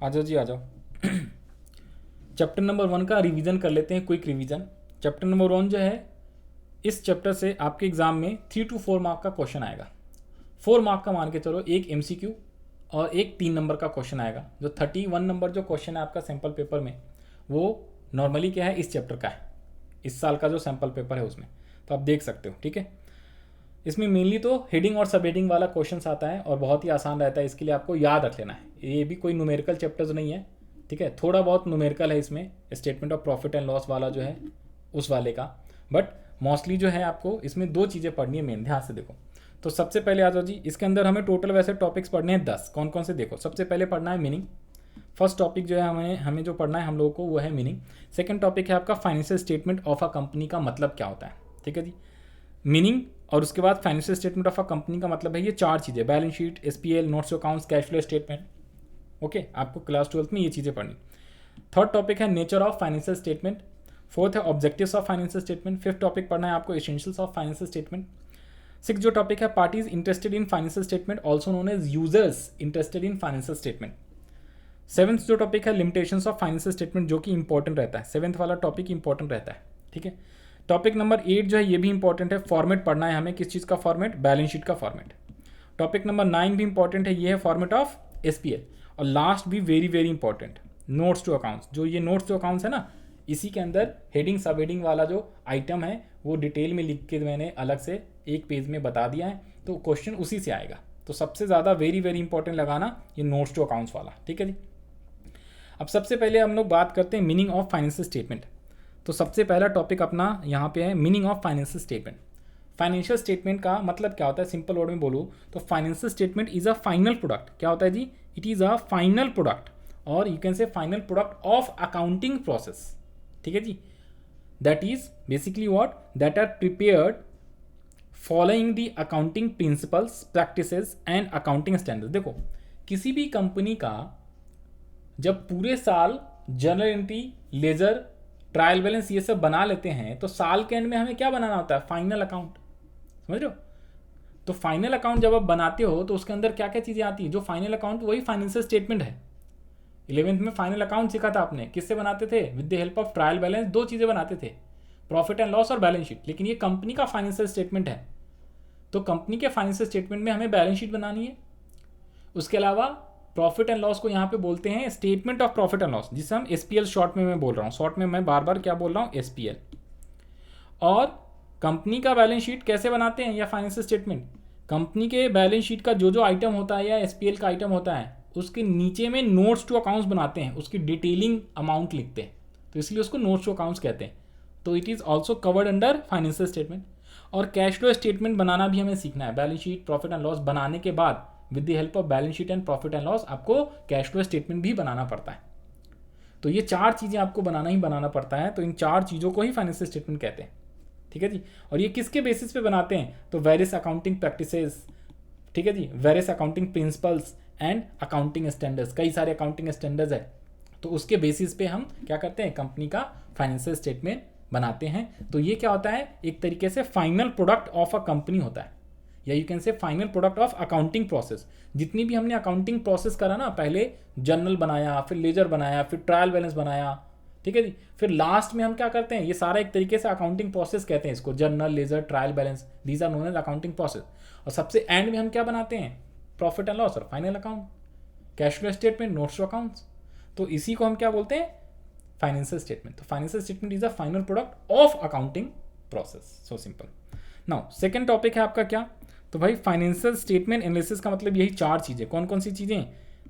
आ जाओ जी, आ जाओ। Chapter number 1 का रिवीजन कर लेते हैं, क्विक रिवीजन। चैप्टर नंबर 1 जो है, इस चैप्टर से आपके एग्जाम में 3 to 4 मार्क का क्वेश्चन आएगा। 4 मार्क का मान के चलो, एक एमसीक्यू और एक 3 नंबर का क्वेश्चन आएगा। जो 31 नंबर जो क्वेश्चन है आपका सैम्पल पेपर में, वो नॉर्मली क्या है, इस चैप्टर का है, इस साल का जो सैम्पल पेपर है उसमें। तो आप देख सकते हो, ठीक है। इसमें मेनली तो हेडिंग और सब हेडिंग वाला क्वेश्चन आता है और बहुत ही आसान रहता है, इसके लिए आपको याद रख लेना है। ये भी कोई न्यूमेरिकल चैप्टर्स नहीं है, ठीक है। थोड़ा बहुत न्यूमेरिकल है इसमें, statement of profit and loss वाला जो है उस वाले का, बट मोस्टली जो है आपको इसमें 2 चीज़ें पढ़नी है मेन, ध्यान से देखो। तो सबसे पहले आ जाओ जी, इसके अंदर हमें टोटल वैसे टॉपिक्स पढ़ने हैं 10। कौन कौन से देखो, सबसे पहले पढ़ना है मीनिंग। फर्स्ट टॉपिक जो है हमें जो पढ़ना है हम लोगों को वो है मीनिंग। सेकंड टॉपिक है आपका financial statement of a company का मतलब क्या होता है, ठीक है जी। मीनिंग और उसके बाद financial statement of a company का मतलब है ये 4 चीज़ें, balance sheet, SPL, notes accounts, cash flow statement. Okay, आपको क्लास 12 में ये चीज़ें पढ़नी। थर्ड टॉपिक है nature of financial statement. Fourth है objectives of financial statement. Fifth topic पढ़ना है आपको essentials of financial statement. Six जो टॉपिक है parties interested in financial statement, also known as users interested in financial statement. Seventh जो topic है limitations of financial statement, जो कि important रहता है, सेवंथ वाला टॉपिक इंपॉर्टेंट रहता है, ठीक है। टॉपिक नंबर 8 जो है ये भी इंपॉर्टेंट है, फॉर्मेट पढ़ना है हमें, किस चीज़ का फॉर्मेट, बैलेंस शीट का फॉर्मेट। टॉपिक नंबर 9 भी इंपॉर्टेंट है, ये है फॉर्मेट ऑफ एसपीएल। और लास्ट भी very very important, notes to accounts. जो ये नोट्स टू अकाउंट्स है ना, इसी के अंदर हेडिंग सब हेडिंग वाला जो आइटम है वो डिटेल में लिख के मैंने अलग से एक पेज में बता दिया है, तो क्वेश्चन उसी से आएगा। तो सबसे ज़्यादा वेरी वेरी इंपॉर्टेंट लगाना ये नोट्स टू अकाउंट्स वाला, ठीक है जी। अब सबसे पहले हम लोग बात करते हैं मीनिंग ऑफ फाइनेंशियल स्टेटमेंट। तो सबसे पहला टॉपिक अपना यहाँ पे है meaning of financial statement. Financial statement का मतलब क्या होता है, सिंपल वर्ड में बोलूँ तो financial statement is a final product. क्या होता है जी, it is a final product, और you can say final product of accounting process, ठीक है जी। That is basically what, that are prepared following the accounting principles, practices and accounting standard. देखो, किसी भी कंपनी का जब पूरे साल journal entry, ledger, trial balance ये सब बना लेते हैं, तो साल के एंड में हमें क्या बनाना होता है, फाइनल अकाउंट, समझ रहे हो। तो फाइनल अकाउंट जब आप बनाते हो तो उसके अंदर क्या क्या चीज़ें आती हैं, जो फाइनल अकाउंट वही फाइनेंशियल स्टेटमेंट है। 11th में फाइनल अकाउंट सीखा था आपने, किससे बनाते थे, with the help of trial balance. 2 चीज़ें बनाते थे, प्रॉफिट एंड लॉस और बैलेंस शीट। लेकिन ये कंपनी का फाइनेंशियल स्टेटमेंट है, तो कंपनी के फाइनेंशियल स्टेटमेंट में हमें बैलेंस शीट बनानी है। उसके अलावा प्रॉफिट एंड लॉस को यहाँ पे बोलते हैं statement of profit and loss, जिसे हम एसपीएल शॉर्ट में मैं बोल रहा हूँ, शॉर्ट में मैं बार बार क्या बोल रहा हूँ, एसपीएल। और कंपनी का बैलेंस शीट कैसे बनाते हैं या फाइनेंशियल स्टेटमेंट, कंपनी के बैलेंस शीट का जो जो आइटम होता है या एसपीएल का आइटम होता है उसके नीचे में नोट्स टू अकाउंट्स बनाते हैं, उसकी डिटेलिंग अमाउंट लिखते हैं, तो इसलिए उसको नोट्स टू अकाउंट्स कहते हैं। तो it is also covered under financial statement. और कैश फ्लो स्टेटमेंट बनाना भी हमें सीखना है। Balance sheet, profit and loss बनाने के बाद with the help of balance sheet and profit and loss आपको कैश फ्लो स्टेटमेंट भी बनाना पड़ता है। तो ये 4 चीज़ें आपको बनाना ही बनाना पड़ता है, तो इन 4 चीज़ों को ही फाइनेंशियल स्टेटमेंट कहते हैं, ठीक है जी। और ये किसके बेसिस पे बनाते हैं, तो वेरियस अकाउंटिंग प्रैक्टिसेस, ठीक है जी, various accounting principles and accounting standards, कई सारे अकाउंटिंग स्टैंडर्ड्स है, तो उसके बेसिस पे हम क्या करते हैं, कंपनी का फाइनेंशियल स्टेटमेंट बनाते हैं। तो ये क्या होता है, एक तरीके से final product of a company होता है, या you can say final product of accounting process. जितनी भी हमने अकाउंटिंग प्रोसेस करा ना, पहले जर्नल बनाया, फिर लेजर बनाया, फिर ट्रायल बैलेंस बनाया, ठीक है जी, फिर लास्ट में हम क्या करते हैं, ये सारा एक तरीके से अकाउंटिंग प्रोसेस कहते हैं इसको, journal, ledger, trial balance, these are known as accounting process. और सबसे एंड में हम क्या बनाते हैं, प्रॉफिट एंड लॉस और final account, cash flow statement, notes to accounts. तो इसी को हम क्या बोलते हैं, फाइनेंशियल स्टेटमेंट। तो financial statement is a final product of accounting process, so simple. Now second topic है आपका क्या, तो भाई फाइनेंशियल स्टेटमेंट एनालिसिस का मतलब यही 4 चीज़ें, कौन कौन सी चीज़ें,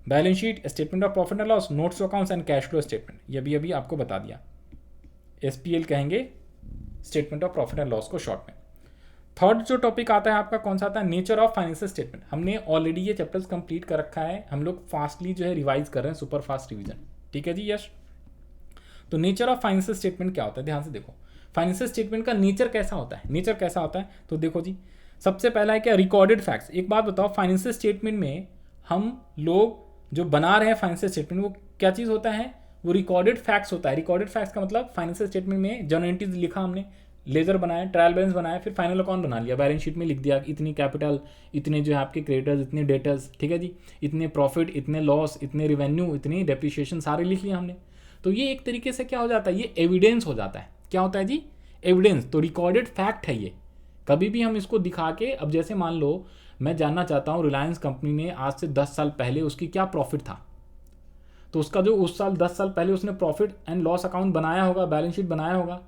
balance sheet, statement of profit and loss, notes to accounts and cash flow statement. ये भी अभी आपको बता दिया, एसपीएल कहेंगे statement of profit and loss को शॉर्ट में। थर्ड जो टॉपिक आता है आपका कौन सा आता है, नेचर ऑफ फाइनेंशियल स्टेटमेंट। हमने ऑलरेडी ये चैप्टर्स कंप्लीट कर रखा है, हम लोग फास्टली जो है रिवाइज कर रहे हैं, सुपर फास्ट रिवीजन, ठीक है जी, यश। तो नेचर ऑफ फाइनेंशियल स्टेटमेंट क्या होता है, ध्यान से देखो, फाइनेंशियल स्टेटमेंट का नेचर कैसा होता है, नेचर कैसा होता है, तो देखो जी, सबसे पहला है क्या, रिकॉर्डेड फैक्ट्स। एक बात बताओ, फाइनेंशियल स्टेटमेंट में हम लोग जो बना रहे हैं फाइनेंशियल स्टेटमेंट, वो क्या चीज़ होता है, वो रिकॉर्डेड फैक्ट्स होता है। रिकॉर्डेड फैक्ट्स का मतलब फाइनेंशियल स्टेटमेंट में जर्नल एंट्रीज लिखा हमने, लेजर बनाया, ट्रायल बैलेंस बनाया, फिर फाइनल अकाउंट बना लिया, बैलेंस शीट में लिख दिया इतनी कैपिटल, इतने जो है आपके क्रेडिटर्स, इतने डेटर्स, ठीक है जी, इतने प्रॉफिट, इतने लॉस, इतने रेवेन्यू, इतनी डेप्रिशिएशन, सारे लिख लिया हमने। तो ये एक तरीके से क्या हो जाता है, ये एविडेंस हो जाता है। क्या होता है जी, एविडेंस। तो रिकॉर्डेड फैक्ट है ये। कभी भी हम इसको दिखा के, अब जैसे मान लो मैं जानना चाहता हूँ रिलायंस कंपनी ने आज से 10 साल पहले उसकी क्या प्रॉफिट था, तो उसका जो उस साल 10 साल पहले उसने प्रॉफिट एंड लॉस अकाउंट बनाया होगा, बैलेंस शीट बनाया होगा,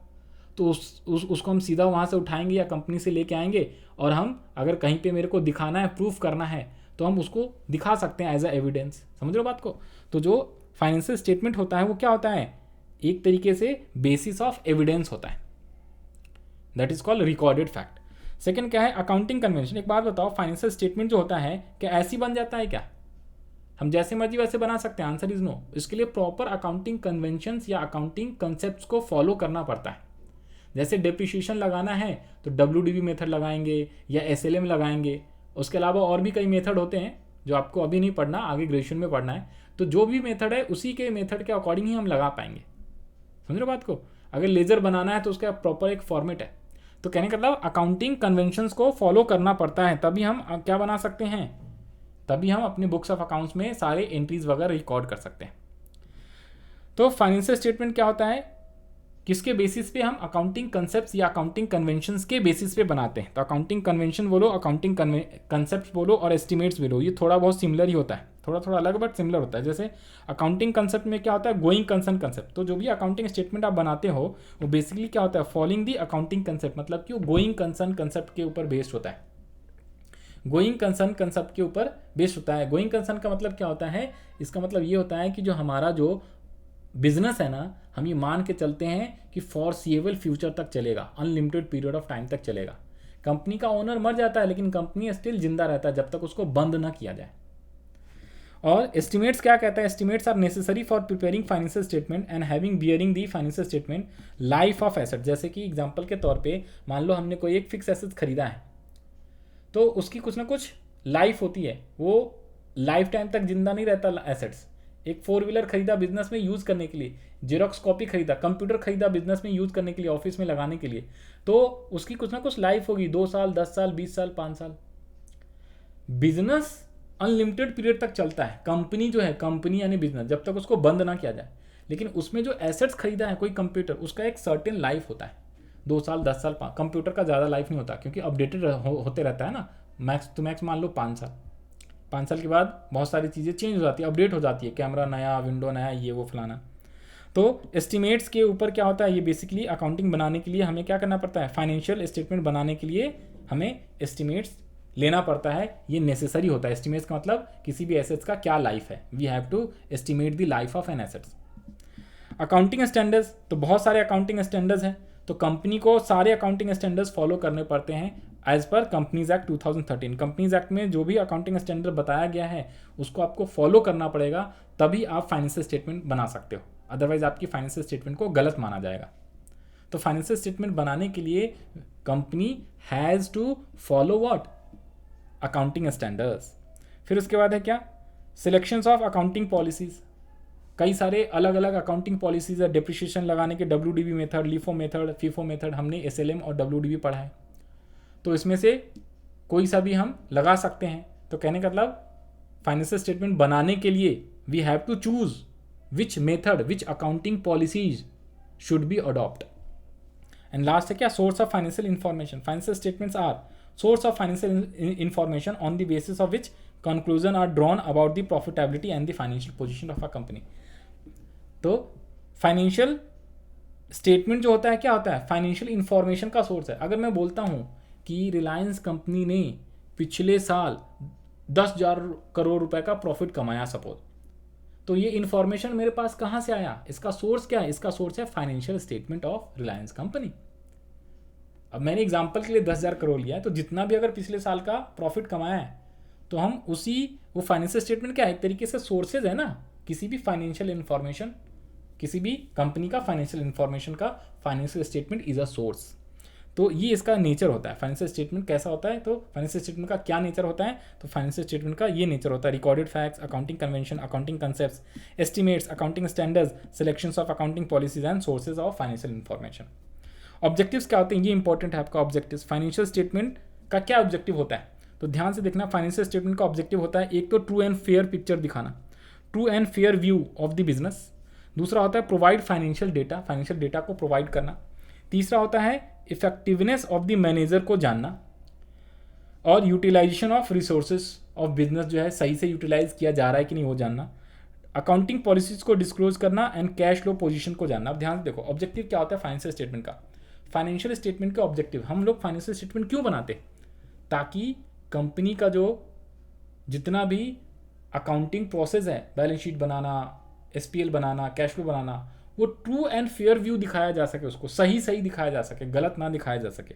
तो उसको हम सीधा वहाँ से उठाएंगे या कंपनी से लेके आएंगे, और हम अगर कहीं पे मेरे को दिखाना है, प्रूफ करना है, तो हम उसको दिखा सकते हैं एज अ एविडेंस। समझ रहे हो बात को। तो जो फाइनेंशियल स्टेटमेंट होता है वो क्या होता है, एक तरीके से बेसिस ऑफ एविडेंस होता है, that is called recorded fact. Second क्या है, अकाउंटिंग कन्वेंशन। एक बात बताओ, फाइनेंशियल स्टेटमेंट जो होता है क्या ऐसी बन जाता है क्या, हम जैसे मर्जी वैसे बना सकते हैं? Answer is no. इसके लिए प्रॉपर अकाउंटिंग कन्वेंशंस या अकाउंटिंग कंसेप्ट्स को फॉलो करना पड़ता है। जैसे डेप्रिशिएशन लगाना है तो WDV मेथड लगाएंगे या SLM लगाएंगे। उसके अलावा और भी कई मेथड होते हैं जो आपको अभी नहीं पढ़ना, आगे ग्रेजुएशन में पढ़ना है। तो जो भी मेथड है उसी के मेथड के अकॉर्डिंग ही हम लगा पाएंगे। समझ रहे बात को। अगर लेजर बनाना है तो उसका प्रॉपर एक फॉर्मेट है। तो कहने का मतलब अकाउंटिंग कन्वेंशंस को फॉलो करना पड़ता है, तभी हम क्या बना सकते हैं, तभी हम अपने बुक्स ऑफ अकाउंट्स में सारे एंट्रीज वगैरह रिकॉर्ड कर सकते हैं। तो फाइनेंशियल स्टेटमेंट क्या होता है, किसके बेसिस पे, हम अकाउंटिंग कंसेप्ट्स या अकाउंटिंग कन्वेंशंस के बेसिस पे बनाते हैं। तो अकाउंटिंग कन्वेंशन बोलो, अकाउंटिंग कंसेप्ट बोलो और एस्टिमेट्स बोलो, ये थोड़ा बहुत सिमिलर ही होता है, थोड़ा थोड़ा अलग बट सिमिलर होता है। जैसे अकाउंटिंग कंसेप्ट में क्या होता है, गोइंग कंसर्न कंसेप्ट। तो जो भी अकाउंटिंग स्टेटमेंट आप बनाते हो वो बेसिकली क्या होता है, फॉलोइंग दी अकाउंटिंग कंसेप्ट, मतलब कि वो गोइंग कंसर्न कंसेप्ट के ऊपर बेस्ड होता है। गोइंग कंसर्न कंसेप्ट के ऊपर बेस्ड होता है। गोइंग कंसर्न का मतलब क्या होता है, इसका मतलब ये होता है कि जो हमारा जो बिजनेस है ना, हम ये मान के चलते हैं कि फॉरसीएबल फ्यूचर तक चलेगा, अनलिमिटेड पीरियड ऑफ टाइम तक चलेगा। कंपनी का ओनर मर जाता है लेकिन कंपनी स्टिल जिंदा रहता है जब तक उसको बंद ना किया जाए। और एस्टिमेट्स क्या कहता है, estimates are necessary for preparing financial statement and having bearing the financial statement life of asset. जैसे कि एग्जांपल के तौर पे मान लो हमने कोई एक फिक्स एसेट खरीदा है, तो उसकी कुछ ना कुछ लाइफ होती है, वो लाइफ टाइम तक जिंदा नहीं रहता एसेट्स। एक 4 व्हीलर खरीदा बिजनेस में यूज करने के लिए, जेरोक्स कॉपी खरीदा, कंप्यूटर खरीदा बिजनेस में यूज करने के लिए, ऑफिस में लगाने के लिए, तो उसकी कुछ ना कुछ लाइफ होगी, 2 साल, 10 साल, 20 साल, 5 साल। बिजनेस अनलिमिटेड पीरियड तक चलता है। कंपनी जो है, कंपनी यानी बिजनेस, जब तक उसको बंद ना किया जाए। लेकिन उसमें जो एसेट्स खरीदा है कोई कंप्यूटर, उसका एक सर्टेन लाइफ होता है, 2 साल, 10 साल। कंप्यूटर का ज़्यादा लाइफ नहीं होता क्योंकि अपडेटेड होते रहता है ना। मैक्स टू मैक्स मान लो 5 साल। 5 साल के बाद बहुत सारी चीज़ें चेंज हो जाती है, अपडेट हो जाती है, कैमरा नया, विंडो नया, ये वो फलाना। तो एस्टिमेट्स के ऊपर क्या होता है, ये बेसिकली अकाउंटिंग बनाने के लिए हमें क्या करना पड़ता है, फाइनेंशियल स्टेटमेंट बनाने के लिए हमें एस्टिमेट्स लेना पड़ता है। ये नेसेसरी होता है। एस्टिमेट्स का मतलब किसी भी एसेट्स का क्या लाइफ है, we have to estimate the life of an assets. Accounting standards, तो बहुत सारे अकाउंटिंग स्टैंडर्ड्स हैं, तो कंपनी को सारे अकाउंटिंग स्टैंडर्ड्स फॉलो करने पड़ते हैं as per companies act 2013। Companies act में जो भी अकाउंटिंग स्टैंडर्ड बताया गया है उसको आपको फॉलो करना पड़ेगा, तभी आप फाइनेंशियल स्टेटमेंट बना सकते हो, अदरवाइज आपकी फाइनेंशियल स्टेटमेंट को गलत माना जाएगा। तो फाइनेंशियल स्टेटमेंट बनाने के लिए company has to follow what, accounting standards. फिर उसके बाद है क्या, सिलेक्शंस ऑफ अकाउंटिंग पॉलिसीज। कई सारे अलग अलग अकाउंटिंग पॉलिसीज है। डिप्रिशिएशन लगाने के WDV method, LIFO method, FIFO method, हमने SLM और WDV पढ़ा है, तो इसमें से कोई सा भी हम लगा सकते हैं। तो कहने का मतलब फाइनेंशियल स्टेटमेंट बनाने के लिए we have to choose which method, which accounting policies should be adopt. And last है क्या, source of financial information. Financial statements are source of financial information on the basis of which conclusion are drawn about the profitability and the financial position of a company। तो financial statement जो होता है क्या होता है, financial information का source है। अगर मैं बोलता हूँ कि रिलायंस कंपनी ने पिछले साल 10,000 करोड़ रुपए का प्रॉफिट कमाया सपोज, तो ये इंफॉर्मेशन मेरे पास कहाँ से आया, इसका सोर्स क्या है, इसका सोर्स है financial statement of Reliance company. अब मैंने एग्जांपल के लिए 10,000 करोड़ लिया है, तो जितना भी अगर पिछले साल का प्रॉफिट कमाया है तो हम उसी, वो फाइनेंशियल स्टेटमेंट क्या है, एक तरीके से सोर्सेज है ना, किसी भी फाइनेंशियल इंफॉर्मेशन, किसी भी कंपनी का फाइनेंशियल इंफॉर्मेशन का financial statement is a source. तो ये इसका नेचर होता है। फाइनेंशियल स्टेटमेंट कैसा होता है, तो फाइनेंशियल स्टेटमेंट का क्या नेचर होता है, तो फाइनेंशियल स्टेटमेंट का ये नेचर होता है, recorded facts, accounting convention, accounting concepts, estimates, accounting standards, selections of accounting policies and sources of financial information. Objectives क्या होते हैं, ये इंपॉर्टेंट है आपका ऑब्जेक्टिव्स। फाइनेंशियल स्टेटमेंट का क्या ऑब्जेक्टिव होता है, तो ध्यान से देखना। फाइनेंशियल स्टेटमेंट का ऑब्जेक्टिव होता है एक तो ट्रू एंड फेयर पिक्चर दिखाना, true and fair view of the business. दूसरा होता है provide financial data, financial data को प्रोवाइड करना। तीसरा होता है इफेक्टिवनेस ऑफ द मैनेजर को जानना, और utilization of resources of business जो है सही से यूटिलाइज किया जा रहा है कि नहीं वो जानना। अकाउंटिंग पॉलिसीज को डिस्क्लोज करना एंड कैश फ्लो पोजीशन को जानना। अब ध्यान से देखो ऑब्जेक्टिव क्या होता है फाइनेंशियल स्टेटमेंट का। फाइनेंशियल स्टेटमेंट का ऑब्जेक्टिव, हम लोग फाइनेंशियल स्टेटमेंट क्यों बनाते, ताकि कंपनी का जो जितना भी अकाउंटिंग प्रोसेस है, बैलेंस शीट बनाना, एसपीएल बनाना, कैश फ्लो बनाना, वो ट्रू एंड फेयर व्यू दिखाया जा सके, उसको सही सही दिखाया जा सके, गलत ना दिखाया जा सके।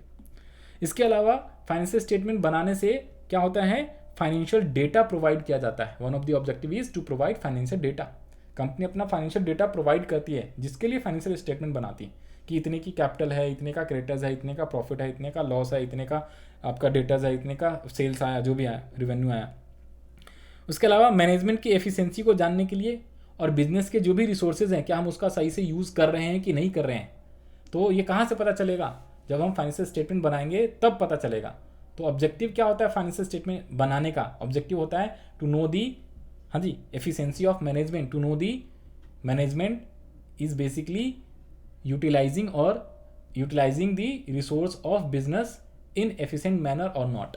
इसके अलावा फाइनेंशियल स्टेटमेंट बनाने से क्या होता है, फाइनेंशियल डेटा प्रोवाइड किया जाता है। One of the objective is to provide financial data. Company अपना फाइनेंशियल डेटा प्रोवाइड करती है, जिसके लिए फाइनेंशियल स्टेटमेंट बनाती है कि इतने की कैपिटल है, इतने का क्रेडिटर्स है, इतने का प्रॉफिट है, इतने का लॉस है, इतने का आपका डेटर्स है, इतने का सेल्स आया, जो भी आया, रेवेन्यू आया। उसके अलावा मैनेजमेंट की एफिशिएंसी को जानने के लिए और बिजनेस के जो भी रिसोर्सेज हैं क्या हम उसका सही से यूज़ कर रहे हैं कि नहीं कर रहे हैं, तो ये कहाँ से पता चलेगा, जब हम फाइनेंशियल स्टेटमेंट बनाएंगे तब पता चलेगा। तो ऑब्जेक्टिव क्या होता है फाइनेंशियल स्टेटमेंट बनाने का, ऑब्जेक्टिव होता है टू नो दी, हाँ जी, efficiency of management, to know the management is basically utilising the resource of business in efficient manner और not.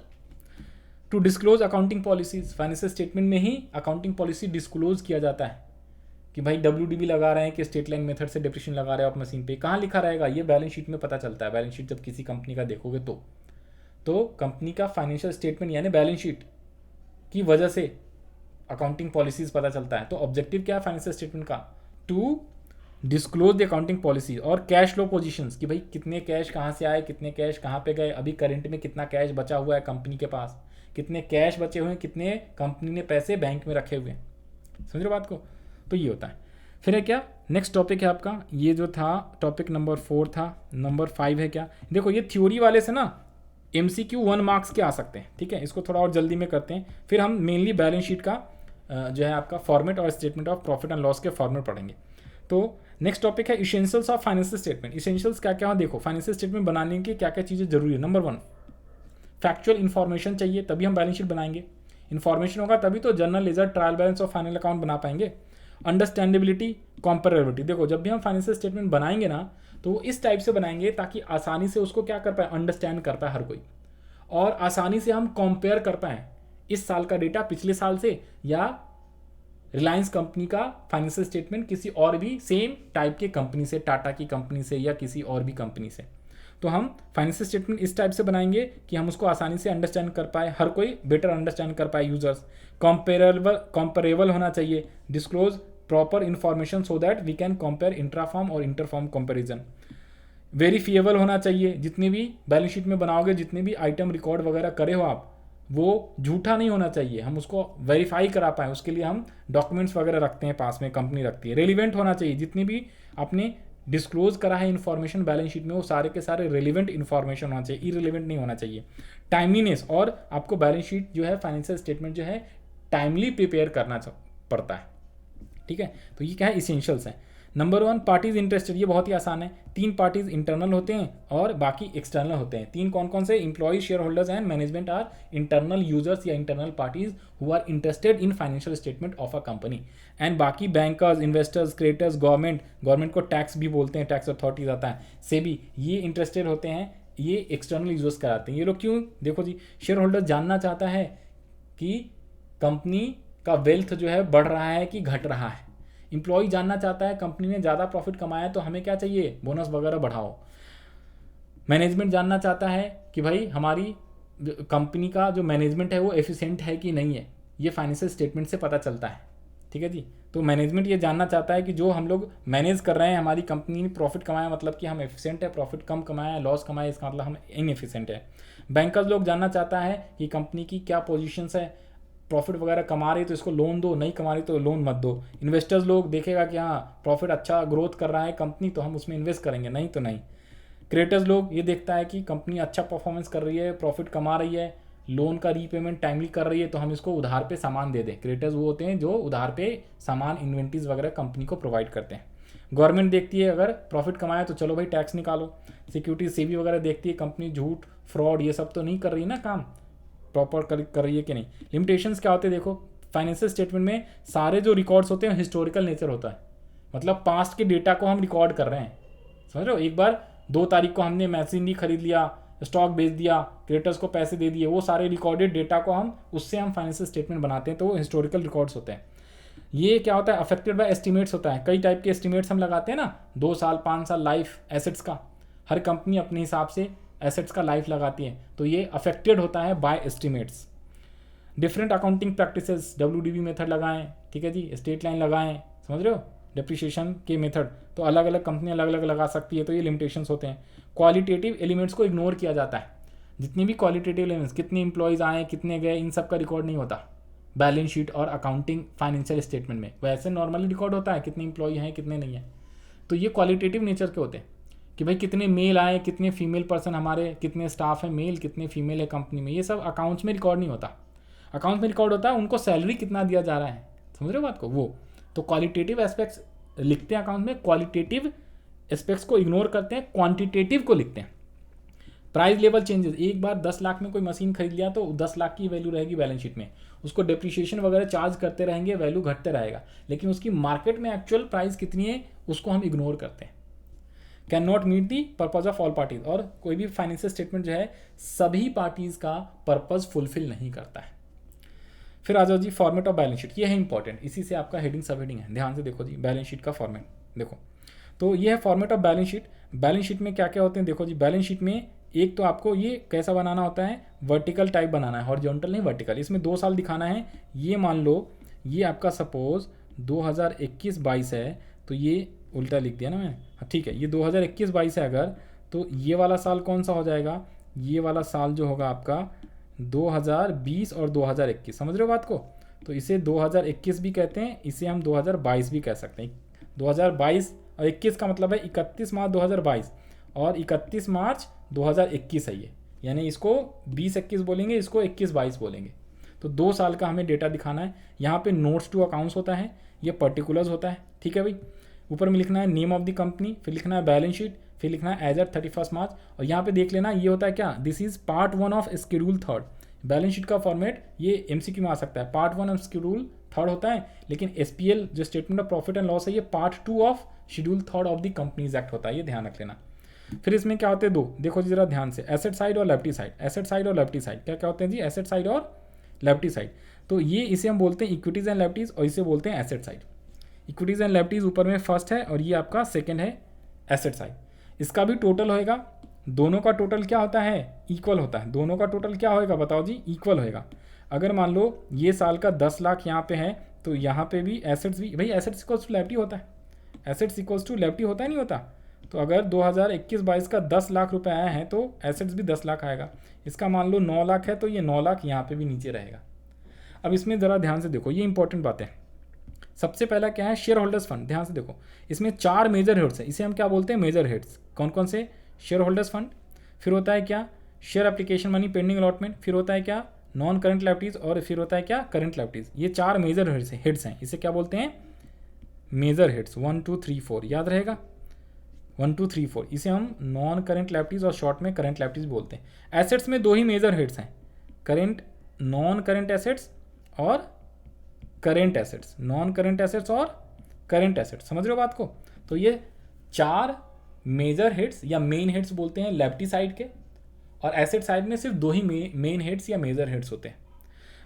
To disclose accounting policies, financial statement में ही अकाउंटिंग पॉलिसी डिस्क्लोज किया जाता है कि भाई WDB लगा रहे हैं कि स्टेट लाइन मेथड से डिप्रेशन लगा रहे हो आप मशीन पे, कहाँ लिखा रहेगा, ये बैलेंस शीट में पता चलता है। बैलेंस शीट जब किसी कंपनी का देखोगे तो कंपनी का फाइनेंशियल स्टेटमेंट यानी बैलेंस शीट की वजह से अकाउंटिंग पॉलिसीज पता चलता है। तो ऑब्जेक्टिव क्या है फाइनेंशियल स्टेटमेंट का, to disclose the accounting policy और कैश फ्लो पोजीशंस, कि भाई कितने कैश कहाँ से आए, कितने कैश कहाँ पे गए, अभी करंट में कितना कैश बचा हुआ है कंपनी के पास, कितने कैश बचे हुए हैं, कितने कंपनी ने पैसे बैंक में रखे हुए हैं। समझ रहे हो बात को, तो ये होता है। फिर है क्या, नेक्स्ट टॉपिक है आपका, ये जो था टॉपिक नंबर 4 था, नंबर 5 है क्या, देखो ये थ्योरी वाले से ना MCQ 1 मार्क्स के आ सकते हैं, ठीक है। इसको थोड़ा और जल्दी में करते हैं, फिर हम मेनली बैलेंस शीट का जो है आपका फॉर्मेट और statement of profit and loss के फॉर्मेट पढ़ेंगे। तो नेक्स्ट टॉपिक है essentials of financial statement. Essentials क्या क्या है देखो, फाइनेंशियल स्टेटमेंट बनाने की क्या क्या चीज़ें जरूरी है। नंबर 1, फैक्चुअल इन्फॉर्मेशन चाहिए, तभी हम बैलेंस शीट बनाएंगे। इन्फॉर्मेशन होगा तभी तो जर्नल लेजर, ट्रायल बैलेंस और फाइनल अकाउंट बना पाएंगे। अंडरस्टैंडेबिलिटी, कंपेरेबिलिटी, देखो जब भी हम फाइनेंशियल स्टेटमेंट बनाएंगे ना तो वो इस टाइप से बनाएंगे ताकि आसानी से उसको क्या कर पाए, अंडरस्टैंड कर पाए हर कोई, और आसानी से हम कंपेयर कर पाए इस साल का डेटा पिछले साल से, या रिलायंस कंपनी का फाइनेंशियल स्टेटमेंट किसी और भी सेम टाइप के कंपनी से, टाटा की कंपनी से या किसी और भी कंपनी से। तो हम फाइनेंशियल स्टेटमेंट इस टाइप से बनाएंगे कि हम उसको आसानी से अंडरस्टैंड कर पाए, हर कोई बेटर अंडरस्टैंड कर पाए, यूजर्स। कंपेरेबल होना चाहिए, disclose proper information so that we can compare intrafirm और इंटरफॉर्म कंपेरिजन। वेरीफिएबल होना चाहिए, जितने भी बैलेंस शीट में बनाओगे, जितने भी आइटम रिकॉर्ड वगैरह करे हो आप, वो झूठा नहीं होना चाहिए, हम उसको वेरीफाई करा पाएँ, उसके लिए हम डॉक्यूमेंट्स वगैरह रखते हैं पास में, कंपनी रखती है। रेलिवेंट होना चाहिए, जितनी भी आपने डिस्क्लोज करा है इन्फॉर्मेशन बैलेंस शीट में वो सारे के सारे रेलिवेंट इन्फॉर्मेशन होना चाहिए, इरेलीवेंट नहीं होना चाहिए। टाइमलीनेस, और आपको बैलेंस शीट जो है, फाइनेंशियल स्टेटमेंट जो है टाइमली प्रिपेयर करना पड़ता है, ठीक है। तो ये क्या है, इसेंशियल्स है। नंबर 1, पार्टीज इंटरेस्टेड, ये बहुत ही आसान है। 3 पार्टीज इंटरनल होते हैं और बाकी एक्सटर्नल होते हैं। 3 कौन कौन से, employ, share holders and management are internal users या internal parties who are interested in financial statement of a company. And बाकी बैंकर्स, इन्वेस्टर्स, क्रिएटर्स, गवर्नमेंट को टैक्स भी बोलते हैं, टैक्स अथॉरिटीज आता है, सेबी, ये इंटरेस्टेड होते हैं, ये एक्सटर्नल यूजर्स कराते हैं। ये लोग क्यों, देखो जी, शेयर होल्डर जानना चाहता है कि कंपनी का वेल्थ जो है बढ़ रहा है कि घट रहा है। इंप्लॉय जानना चाहता है कंपनी ने ज़्यादा प्रॉफिट कमाया तो हमें क्या चाहिए, बोनस वगैरह बढ़ाओ। मैनेजमेंट जानना चाहता है कि भाई हमारी कंपनी का जो मैनेजमेंट है वो एफिशिएंट है कि नहीं है, ये फाइनेंशियल स्टेटमेंट से पता चलता है, ठीक है जी। तो मैनेजमेंट ये जानना चाहता है कि जो हम लोग मैनेज कर रहे हैं, हमारी कंपनी ने प्रॉफिट कमाया मतलब कि हम एफिशिएंट है, प्रॉफिट कम कमाया, लॉस कमाया इसका मतलब हम इनएफिशिएंट है। बैंकर्स लोग जानना चाहता है कि कंपनी की क्या पोजीशंस है, प्रॉफिट वगैरह कमा रही तो इसको लोन दो, नहीं कमा रही तो लोन मत दो। इन्वेस्टर्स लोग देखेगा कि हाँ प्रॉफिट अच्छा ग्रोथ कर रहा है कंपनी तो हम उसमें इन्वेस्ट करेंगे, नहीं तो नहीं। क्रिएटर्स लोग ये देखता है कि कंपनी अच्छा परफॉर्मेंस कर रही है, प्रॉफिट कमा रही है, लोन का रीपेमेंट टाइमली कर रही है तो हम इसको उधार पे सामान दे दें। क्रिएटर्स वो होते हैं जो उधार पे सामान, इन्वेंट्रीज वगैरह कंपनी को प्रोवाइड करते हैं। गवर्नमेंट देखती है अगर प्रॉफिट कमाया तो चलो भाई टैक्स निकालो। सिक्योरिटी सेबी वगैरह देखती है कंपनी झूठ फ्रॉड ये सब तो नहीं कर रही ना काम, प्रॉपर कर रही है कि नहीं। लिमिटेशंस क्या होते हैं देखो, फाइनेंशियल स्टेटमेंट में सारे जो रिकॉर्ड्स होते हैं हिस्टोरिकल नेचर होता है, मतलब पास्ट के डेटा को हम रिकॉर्ड कर रहे हैं, समझ रहे हो। एक बार 2 तारीख को हमने मशीनरी खरीद लिया, स्टॉक बेच दिया, क्रेडिटर्स को पैसे दे दिए, वो सारे रिकॉर्डेड डेटा को हम उससे हम फाइनेंशियल स्टेटमेंट बनाते हैं, तो वो हिस्टोरिकल रिकॉर्ड्स होते हैं। ये क्या होता है, अफेक्टेड बाय एस्टिमेट्स होता है। कई टाइप के एस्टिमेट्स हम लगाते हैं ना, 2 साल 5 साल लाइफ एसेट्स का, हर कंपनी अपने हिसाब से एसेट्स का लाइफ लगाती है, तो ये अफेक्टेड होता है by estimates. Different accounting practices, WDV method लगाएं, ठीक है जी, स्ट्रेट लाइन लगाएं, समझ रहे हो, डेप्रिसिएशन के मेथड, तो अलग अलग कंपनी अलग अलग लगा सकती है, तो ये लिमिटेशंस होते हैं। क्वालिटेटिव एलिमेंट्स को इग्नोर किया जाता है, जितनी भी क्वालिटेटिव एलिमेंट्स, कितने इंप्लॉयज़ आए कितने गए, इन सब का रिकॉर्ड नहीं होता बैलेंस शीट और अकाउंटिंग फाइनेंशियल स्टेटमेंट में। वैसे नॉर्मली रिकॉर्ड होता है कितने इंप्लॉय हैं कितने नहीं हैं, तो ये क्वालिटेटिव नेचर के होते हैं कि भाई कितने मेल आए, कितने फीमेल पर्सन हमारे, कितने स्टाफ हैं मेल, कितने फीमेल है कंपनी में, ये सब अकाउंट्स में रिकॉर्ड नहीं होता। अकाउंट में रिकॉर्ड होता है उनको सैलरी कितना दिया जा रहा है, समझ रहे हो बात को, वो तो क्वालिटेटिव एस्पेक्ट्स लिखते हैं अकाउंट में, क्वालिटेटिव एस्पेक्ट्स को इग्नोर करते हैं, क्वांटिटेटिव को लिखते हैं। प्राइस लेवल चेंजेस, एक बार 10 लाख में कोई मशीन खरीद लिया तो 10 लाख की वैल्यू रहेगी बैलेंस शीट में, उसको डेप्रिसिएशन वगैरह चार्ज करते रहेंगे, वैल्यू घटते रहेगा, लेकिन उसकी मार्केट में एक्चुअल प्राइस कितनी है उसको हम इग्नोर करते हैं। Cannot meet the purpose of all parties, और कोई भी फाइनेंशियल स्टेटमेंट जो है सभी पार्टीज का पर्पज फुलफिल नहीं करता है। फिर आ जाओ जी फॉर्मेट ऑफ बैलेंस शीट, ये है इंपॉर्टेंट, इसी से आपका हेडिंग सब हेडिंग है, ध्यान से देखो जी बैलेंस शीट का फॉर्मेट देखो। तो ये है format of balance sheet. Balance sheet में क्या क्या होते हैं देखो जी, बैलेंस शीट में एक तो आपको ये कैसा बनाना होता है, वर्टिकल टाइप बनाना है, हॉरिजॉन्टल नहीं वर्टिकल। इसमें 2 साल दिखाना है, ये मान लो ये आपका सपोज 2021-22 है, तो ये उल्टा लिख दिया ना मैं, हाँ ठीक है, ये 2021-22 है अगर, तो ये वाला साल कौन सा हो जाएगा, ये वाला साल जो होगा आपका 2020 और 2021, समझ रहे हो बात को। तो इसे 2021 भी कहते हैं, इसे हम 2022 भी कह सकते हैं। 2022 और 21 का मतलब है 31 मार्च 2022 और 31 मार्च 2021 है ये, यानी इसको 20-21 बोलेंगे, इसको 21-22 बोलेंगे। तो 2 साल का हमें डेटा दिखाना है। यहाँ पे नोट्स टू अकाउंट्स होता है, ये पर्टिकुलर्स होता है, ठीक है भाई। ऊपर में लिखना है नेम ऑफ द कंपनी, फिर लिखना है बैलेंस शीट, फिर लिखना है एज एट 31 मार्च। और यहाँ पे देख लेना ये होता है क्या, this is part 1 of schedule 3। Balance sheet का फॉर्मेट ये MCQ में आ सकता है, पार्ट 1 ऑफ शेड्यूल 3 होता है, लेकिन SPL जो statement of profit and loss है, ये part 2 of schedule 3 of the companies act होता है, ये ध्यान रख लेना। फिर इसमें क्या होते हैं 2, देखो जी जरा ध्यान से, एसेट साइड और लेफ्टी साइड। एसेट साइड और लेफ्टी साइड क्या क्या होते हैं जी, एसेट साइड और लेफ्टी साइड। तो ये इसे हम बोलते हैं इक्विटीज एंड लेफ्टीज, और इसे बोलते हैं asset side. Equities and lefties ऊपर में फर्स्ट है और ये आपका सेकंड है एसेट साइड। इसका भी टोटल होएगा, दोनों का टोटल क्या होता है, इक्वल होता है। दोनों का टोटल क्या होएगा बताओ जी, इक्वल होएगा। अगर मान लो ये साल का 10 लाख यहाँ पे है, तो यहाँ पे भी एसेट्स भी, भाई एसेट्स इक्वल्स टू लेफ्टी होता है, एसेट्स इक्वल्स टू लेफ्टी होता है नहीं होता। तो अगर 2021-22 का 10 लाख रुपए आया है तो एसेट्स भी 10 लाख आएगा। इसका मान लो 9 लाख है तो ये 9 लाख यहाँ पे भी नीचे रहेगा। अब इसमें ज़रा ध्यान से देखो, ये इंपॉर्टेंट बात है। सबसे पहला क्या है, शेयर होल्डर्स फंड। ध्यान से देखो, इसमें 4 मेजर हेड्स है, इसे हम क्या बोलते हैं, मेजर हेड्स। कौन कौन से, शेयर होल्डर्स फंड, फिर होता है क्या, share application money pending allotment, फिर होता है क्या, नॉन करंट लायबिलिटीज, और फिर होता है क्या, करंट लायबिलिटीज। ये 4 मेजर हेड्स हैं, इसे क्या बोलते हैं, मेजर हेड्स। 1 2 3 4 याद रहेगा, 1 2 3 4। इसे हम नॉन करंट लायबिलिटीज और शॉर्ट में करंट लायबिलिटीज बोलते हैं। एसेट्स में 2 ही मेजर हेड्स हैं, करंट, नॉन करंट एसेट्स और current assets, non current assets और करंट एसेट्स, समझ रहे हो बात को। तो ये 4 मेजर हेड्स या मेन हेड्स बोलते हैं लायबिलिटी साइड के, और एसेट साइड में सिर्फ 2 ही मेन हेड्स या मेजर हेड्स होते हैं।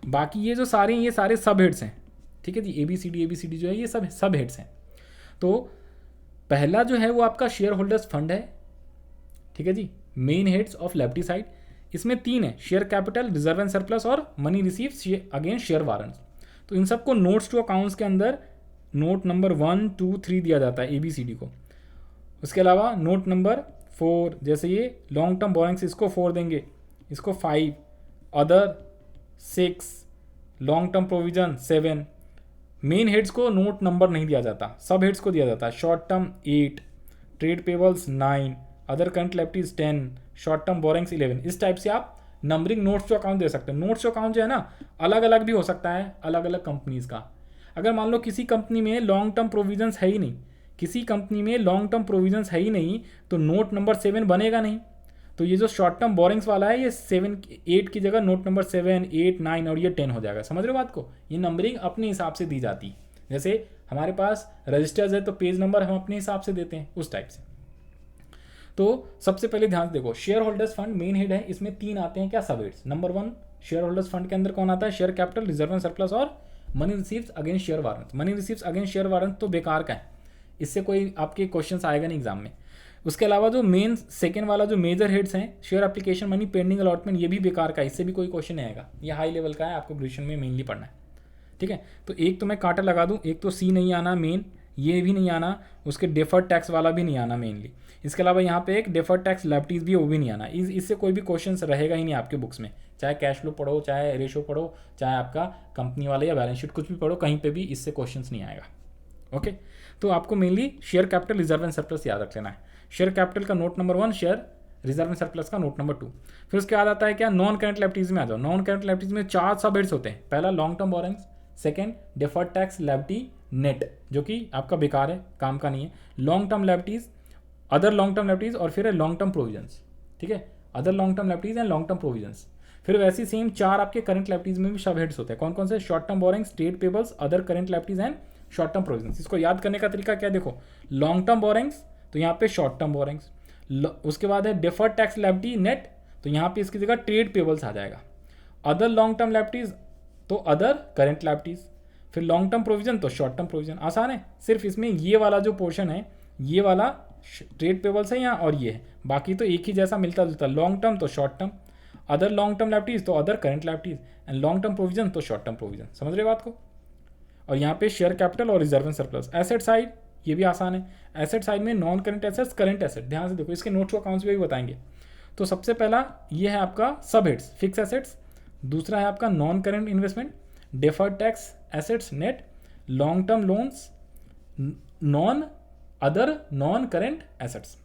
बाकी ये जो सारे हैं ये सारे सब हेड्स हैं, ठीक है जी, ABCD जो है ये सब हेड्स हैं। तो पहला जो है वो आपका शेयर होल्डर्स फंड है, ठीक है जी, main heads of liability side. इसमें 3 है, share capital, reserve and surplus और money received against share warrants. तो इन सबको नोट्स टू अकाउंट्स के अंदर नोट नंबर 1 2 3 दिया जाता है ABCD को। उसके अलावा नोट नंबर 4, जैसे ये लॉन्ग टर्म बोरिंग्स, इसको 4 देंगे, इसको 5, other 6, long term provision 7। Main heads को नोट नंबर नहीं दिया जाता, सब हेड्स को दिया जाता है। Short term 8, trade payables 9, other current liabilities 10, short term borrowings 11। इस टाइप से आप नंबरिंग नोट्स टू अकाउंट दे सकते हैं। नोट्स टू अकाउंट जो है ना, अलग अलग भी हो सकता है अलग अलग कंपनीज का। अगर मान लो किसी कंपनी में लॉन्ग टर्म प्रोविजंस है ही नहीं, किसी कंपनी में लॉन्ग टर्म प्रोविजंस है ही नहीं तो नोट नंबर 7 बनेगा नहीं। तो ये जो शॉर्ट टर्म बोरिंग्स वाला है ये 7 8 की जगह नोट नंबर 7 8 9 और ये 10 हो जाएगा। समझ रहे हो बात को? ये नंबरिंग अपने हिसाब से दी जाती है। जैसे हमारे पास रजिस्टर्स है तो पेज नंबर हम अपने हिसाब से देते हैं, उस टाइप से। तो सबसे पहले ध्यान से देखो, share holders fund main head है, इसमें 3 आते हैं क्या, सब heads. Number 1 share holders fund के अंदर कौन आता है, share capital, reserve and surplus और money receives against share warrant. Money receives against share warrant तो बेकार का है, इससे कोई आपके क्वेश्चंस आएगा नहीं एग्जाम में। उसके अलावा जो मेन सेकंड वाला जो मेजर हेड्स हैं, share application, money, pending allotment, ये भी बेकार का है, इससे भी कोई क्वेश्चन नहीं आएगा। ये हाई लेवल का है, आपको ग्रेजुएशन में मेनली पढ़ना है, ठीक है। तो एक तो मैं कांटा लगा दूं, एक तो सी नहीं आना मेन, ये भी नहीं आना, उसके डेफर्ड टैक्स वाला भी नहीं आना मेनली। इसके अलावा यहाँ पे एक डेफर्ड टैक्स लायबिलिटीज भी, वो भी नहीं आना। इससे कोई भी क्वेश्चन रहेगा ही नहीं आपके बुक्स में, चाहे कैश फ्लो पढ़ो, चाहे रेशो पढ़ो, चाहे आपका कंपनी वाले या बैलेंस शीट कुछ भी पढ़ो, कहीं पे भी इससे क्वेश्चन नहीं आएगा। ओके, तो आपको mainly share capital, reserve and surplus याद रख लेना है। शेयर कैपिटल का note number 1, share reserve and surplus का नोट नंबर 2। फिर उसके बाद आता है क्या, नॉन करंट लायबिलिटीज में आ जाओ। नॉन करंट लायबिलिटीज में 4 सब हेड्स होते हैं। पहला long term borrowings, second deferred tax liability net, जो कि आपका बेकार है, काम का नहीं है। Long term liabilities, other long term liabilities, और फिर है लॉन्ग टर्म प्रोविजंस, ठीक है। Other long term liabilities and long term provisions. फिर वैसे सेम 4 आपके करंट लायबिलिटीज में भी सब हेड्स होते हैं। कौन कौन से, short term borrowings, trade payables, other current liabilities and short term provisions. इसको याद करने का तरीका क्या, देखो लॉन्ग टर्म बोरिंग्स तो यहाँ पे शॉर्ट टर्म बोरिंग्स, उसके बाद है डेफर्ड टैक्स लायबिलिटी नेट, तो यहाँ पे इसकी जगह ट्रेड पेबल्स आ जाएगा। अदर लॉन्ग टर्म लायबिलिटीज तो अदर करंट लायबिलिटीज, फिर लॉन्ग टर्म प्रोविजन तो शॉर्ट टर्म प्रोविजन। आसान है, सिर्फ इसमें ये वाला जो पोर्शन है, ये वाला ट्रेड पेबल्स है यहाँ, और ये है, बाकी तो एक ही जैसा मिलता जुलता। लॉन्ग टर्म तो short term, other long term liabilities तो other current liabilities, and long term provision तो शॉर्ट टर्म प्रोविजन। समझ रहे बात को? और यहाँ पे शेयर कैपिटल और reserve and surplus. Asset side ये भी आसान है। एसेट साइड में non current assets, current asset, ध्यान से देखो, इसके नोट्स को अकाउंट्स में भी बताएंगे। तो सबसे पहला ये है आपका सब हेड्स, फिक्स एसेट्स। दूसरा है आपका non current investment, deferred tax assets net, long term loans, non current assets.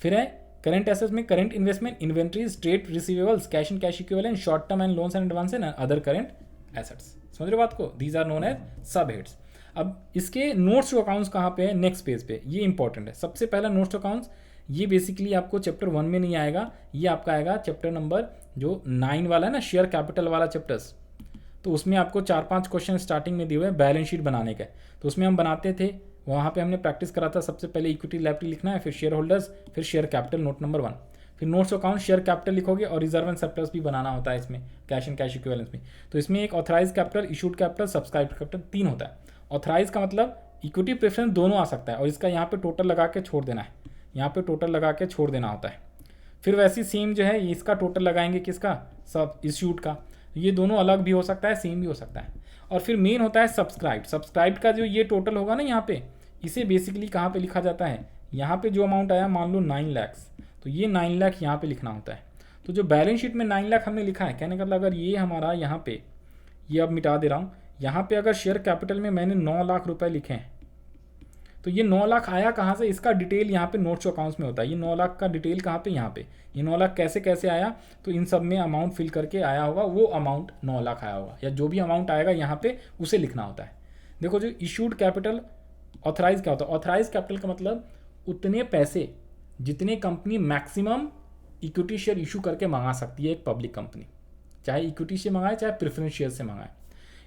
फिर है करंट एसेट्स में current investment, inventories, trade receivables, cash and cash equivalent, short term and loans and advance and other current assets. समझ रहे बात को? These are known as सब heads. अब इसके नोट्स टू अकाउंट्स कहाँ पे है, नेक्स्ट पेज पे, ये इंपॉर्टेंट है। सबसे पहला नोट्स टू अकाउंट्स, ये बेसिकली आपको चैप्टर 1 में नहीं आएगा, ये आपका आएगा चैप्टर नंबर जो 9 वाला है ना, शेयर कैपिटल वाला चैप्टर्स। तो उसमें आपको 4-5 क्वेश्चन स्टार्टिंग में दिए हुए हैं बैलेंस शीट बनाने के। तो उसमें हम बनाते थे, वहाँ पे हमने प्रैक्टिस करा था। सबसे पहले इक्विटी लायबिलिटी लिखना है, फिर शेयर होल्डर्स, फिर शेयर कैपिटल नोट नंबर 1, फिर नोट्स अकाउंट शेयर कैपिटल लिखोगे, और रिजर्व एंड सरप्लस भी बनाना होता है इसमें, कैश एंड कैश इक्विवेलेंस में। तो इसमें एक authorize capital, issued capital, subscribe capital, 3 होता है। ऑथराइज का मतलब इक्विटी प्रेफरेंस दोनों आ सकता है, और इसका यहाँ पे टोटल लगा के छोड़ देना है, यहाँ पे टोटल लगा के छोड़ देना होता है। फिर वैसी सेम जो है इसका टोटल लगाएंगे, किसका, सब इश्यूड का। ये दोनों अलग भी हो सकता है, सेम भी हो सकता है। और फिर मेन होता है सब्सक्राइब। सब्सक्राइब का जो ये टोटल होगा ना यहाँ पे, इसे बेसिकली कहाँ पे लिखा जाता है, यहाँ पे जो अमाउंट आया मान लो 9 लाख, तो ये 9 लाख यहाँ पे लिखना होता है। तो जो बैलेंस शीट में 9 लाख हमने लिखा है, कहने का मतलब अगर ये हमारा यहाँ पे, ये अब मिटा दे रहा हूँ, यहाँ पे अगर शेयर कैपिटल में मैंने 9 लाख रुपए लिखे हैं, तो ये 9 लाख आया कहाँ से, इसका डिटेल यहाँ पे नोट्स अकाउंट्स में होता है। ये 9 लाख का डिटेल कहाँ पे, यहाँ पे। ये 9 लाख कैसे कैसे आया, तो इन सब में अमाउंट फिल करके आया होगा, वो अमाउंट 9 लाख आया होगा, या जो भी अमाउंट आएगा यहाँ पे उसे लिखना होता है। देखो जो इशूड कैपिटल, ऑथराइज क्या होता है, ऑथराइज कैपिटल का मतलब उतने पैसे जितने company maximum equity share issue करके मंगा सकती है एक पब्लिक कंपनी, चाहे इक्विटी शेयर मंगाए चाहे प्रेफरेंस शेयर से मंगाए।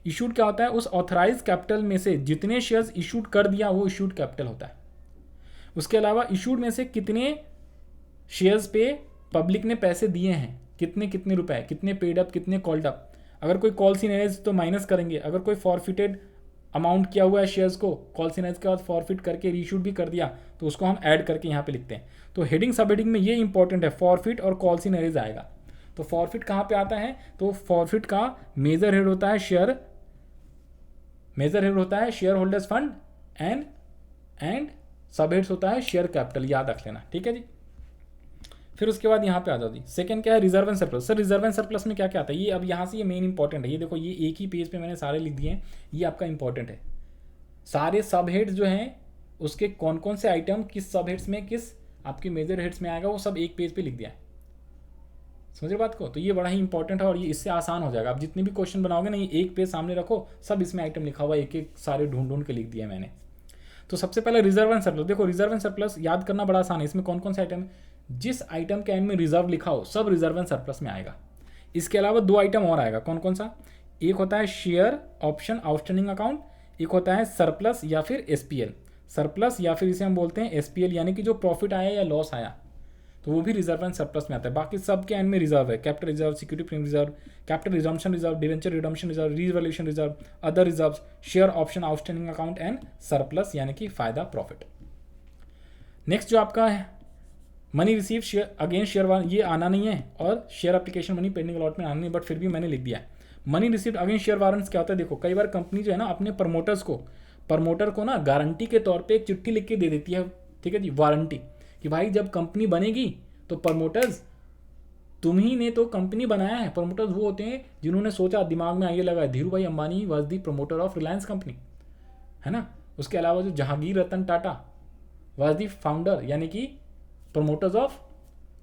इशूड क्या होता है, उस ऑथराइज कैपिटल में से जितने शेयर्स इशूड कर दिया वो इशूड कैपिटल होता है। उसके अलावा इशूड में से कितने शेयर्स पे पब्लिक ने पैसे दिए हैं, कितने कितने रुपए, कितने पेड अप, कितने कॉल्ड अप। अगर कोई कॉल सीनेज तो माइनस करेंगे, अगर कोई फॉरफिटेड अमाउंट किया हुआ है शेयर्स को, कॉल सीनेज के बाद फॉरफिट करके रीशूड भी कर दिया, तो उसको हम ऐड करके यहाँ पे लिखते हैं। तो हेडिंग सब हेडिंग में ये इंपॉर्टेंट है, फॉरफिट और कॉल सीनेज आएगा। तो फॉरफिट कहाँ पे आता है, तो फॉरफिट का मेजर हेड होता है शेयर, मेजर हेड होता है शेयर होल्डर्स फंड, एंड सब हेड्स होता है शेयर कैपिटल, याद रख लेना, ठीक है जी। फिर उसके बाद यहाँ पे आ जाओ जी, सेकंड क्या है, reserve and surplus. Sir reserve and surplus में क्या क्या आता है, ये अब यहाँ से ये मेन इंपॉर्टेंट है। ये देखो, ये एक ही पेज पे मैंने सारे लिख दिए हैं, ये आपका इंपॉर्टेंट है। सारे सब हेड्स जो हैं उसके कौन कौन से आइटम किस सब हेड्स में, किस आपके मेजर हेड्स में आएगा, वो सब एक पेज पे लिख दिया है। समझिए बात को? तो ये बड़ा ही इंपॉर्टेंट है, और ये इससे आसान हो जाएगा। आप जितने भी क्वेश्चन बनाओगे ना, ये एक पेज सामने रखो, सब इसमें आइटम लिखा हुआ है, एक एक सारे ढूंढ ढूंढ के लिख दिया मैंने। तो सबसे पहले रिजर्व एंड सरप्लस। देखो रिजर्व एंड सरप्लस याद करना बड़ा आसान है। इसमें कौन कौन से आइटम है, जिस आइटम के एंड में रिजर्व लिखा हो सब रिजर्व एंड सरप्लस में आएगा। इसके अलावा 2 आइटम और आएगा, कौन कौन सा, एक होता है शेयर ऑप्शन आउटस्टैंडिंग अकाउंट, एक होता है सरप्लस या फिर एसपीएल। सरप्लस या फिर इसे हम बोलते हैं एसपीएल, यानी कि जो प्रॉफिट आया या लॉस आया तो वो भी रिजर्व एंड सरप्लस में आता है। बाकी सब के एंड में रिजर्व है, capital reserve, security premium reserve, capital resumption reserve, debenture redemption reserve, revaluation reserve, other reserve, share option outstanding account and surplus यानी कि फायदा प्रॉफिट। नेक्स्ट जो आपका है money receive share against share warrant, ये आना नहीं है, और share application money pending allotment आना नहीं, बट फिर भी मैंने लिख दिया है। Money received against share warrants क्या होता है, देखो कई बार कंपनी जो है ना अपने प्रमोटर को ना गारंटी के तौर पे एक चिट्ठी लिख के दे देती है, ठीक है जी, वारंटी, कि भाई जब कंपनी बनेगी तो प्रमोटर्स तुम ही ने तो कंपनी बनाया है। प्रमोटर्स वो होते हैं जिन्होंने सोचा, दिमाग में आइए लगा, धीरू भाई Ambani was the promoter of Reliance company, है ना। उसके अलावा जो Jahangir Ratan Tata was the founder यानी कि प्रमोटर्स ऑफ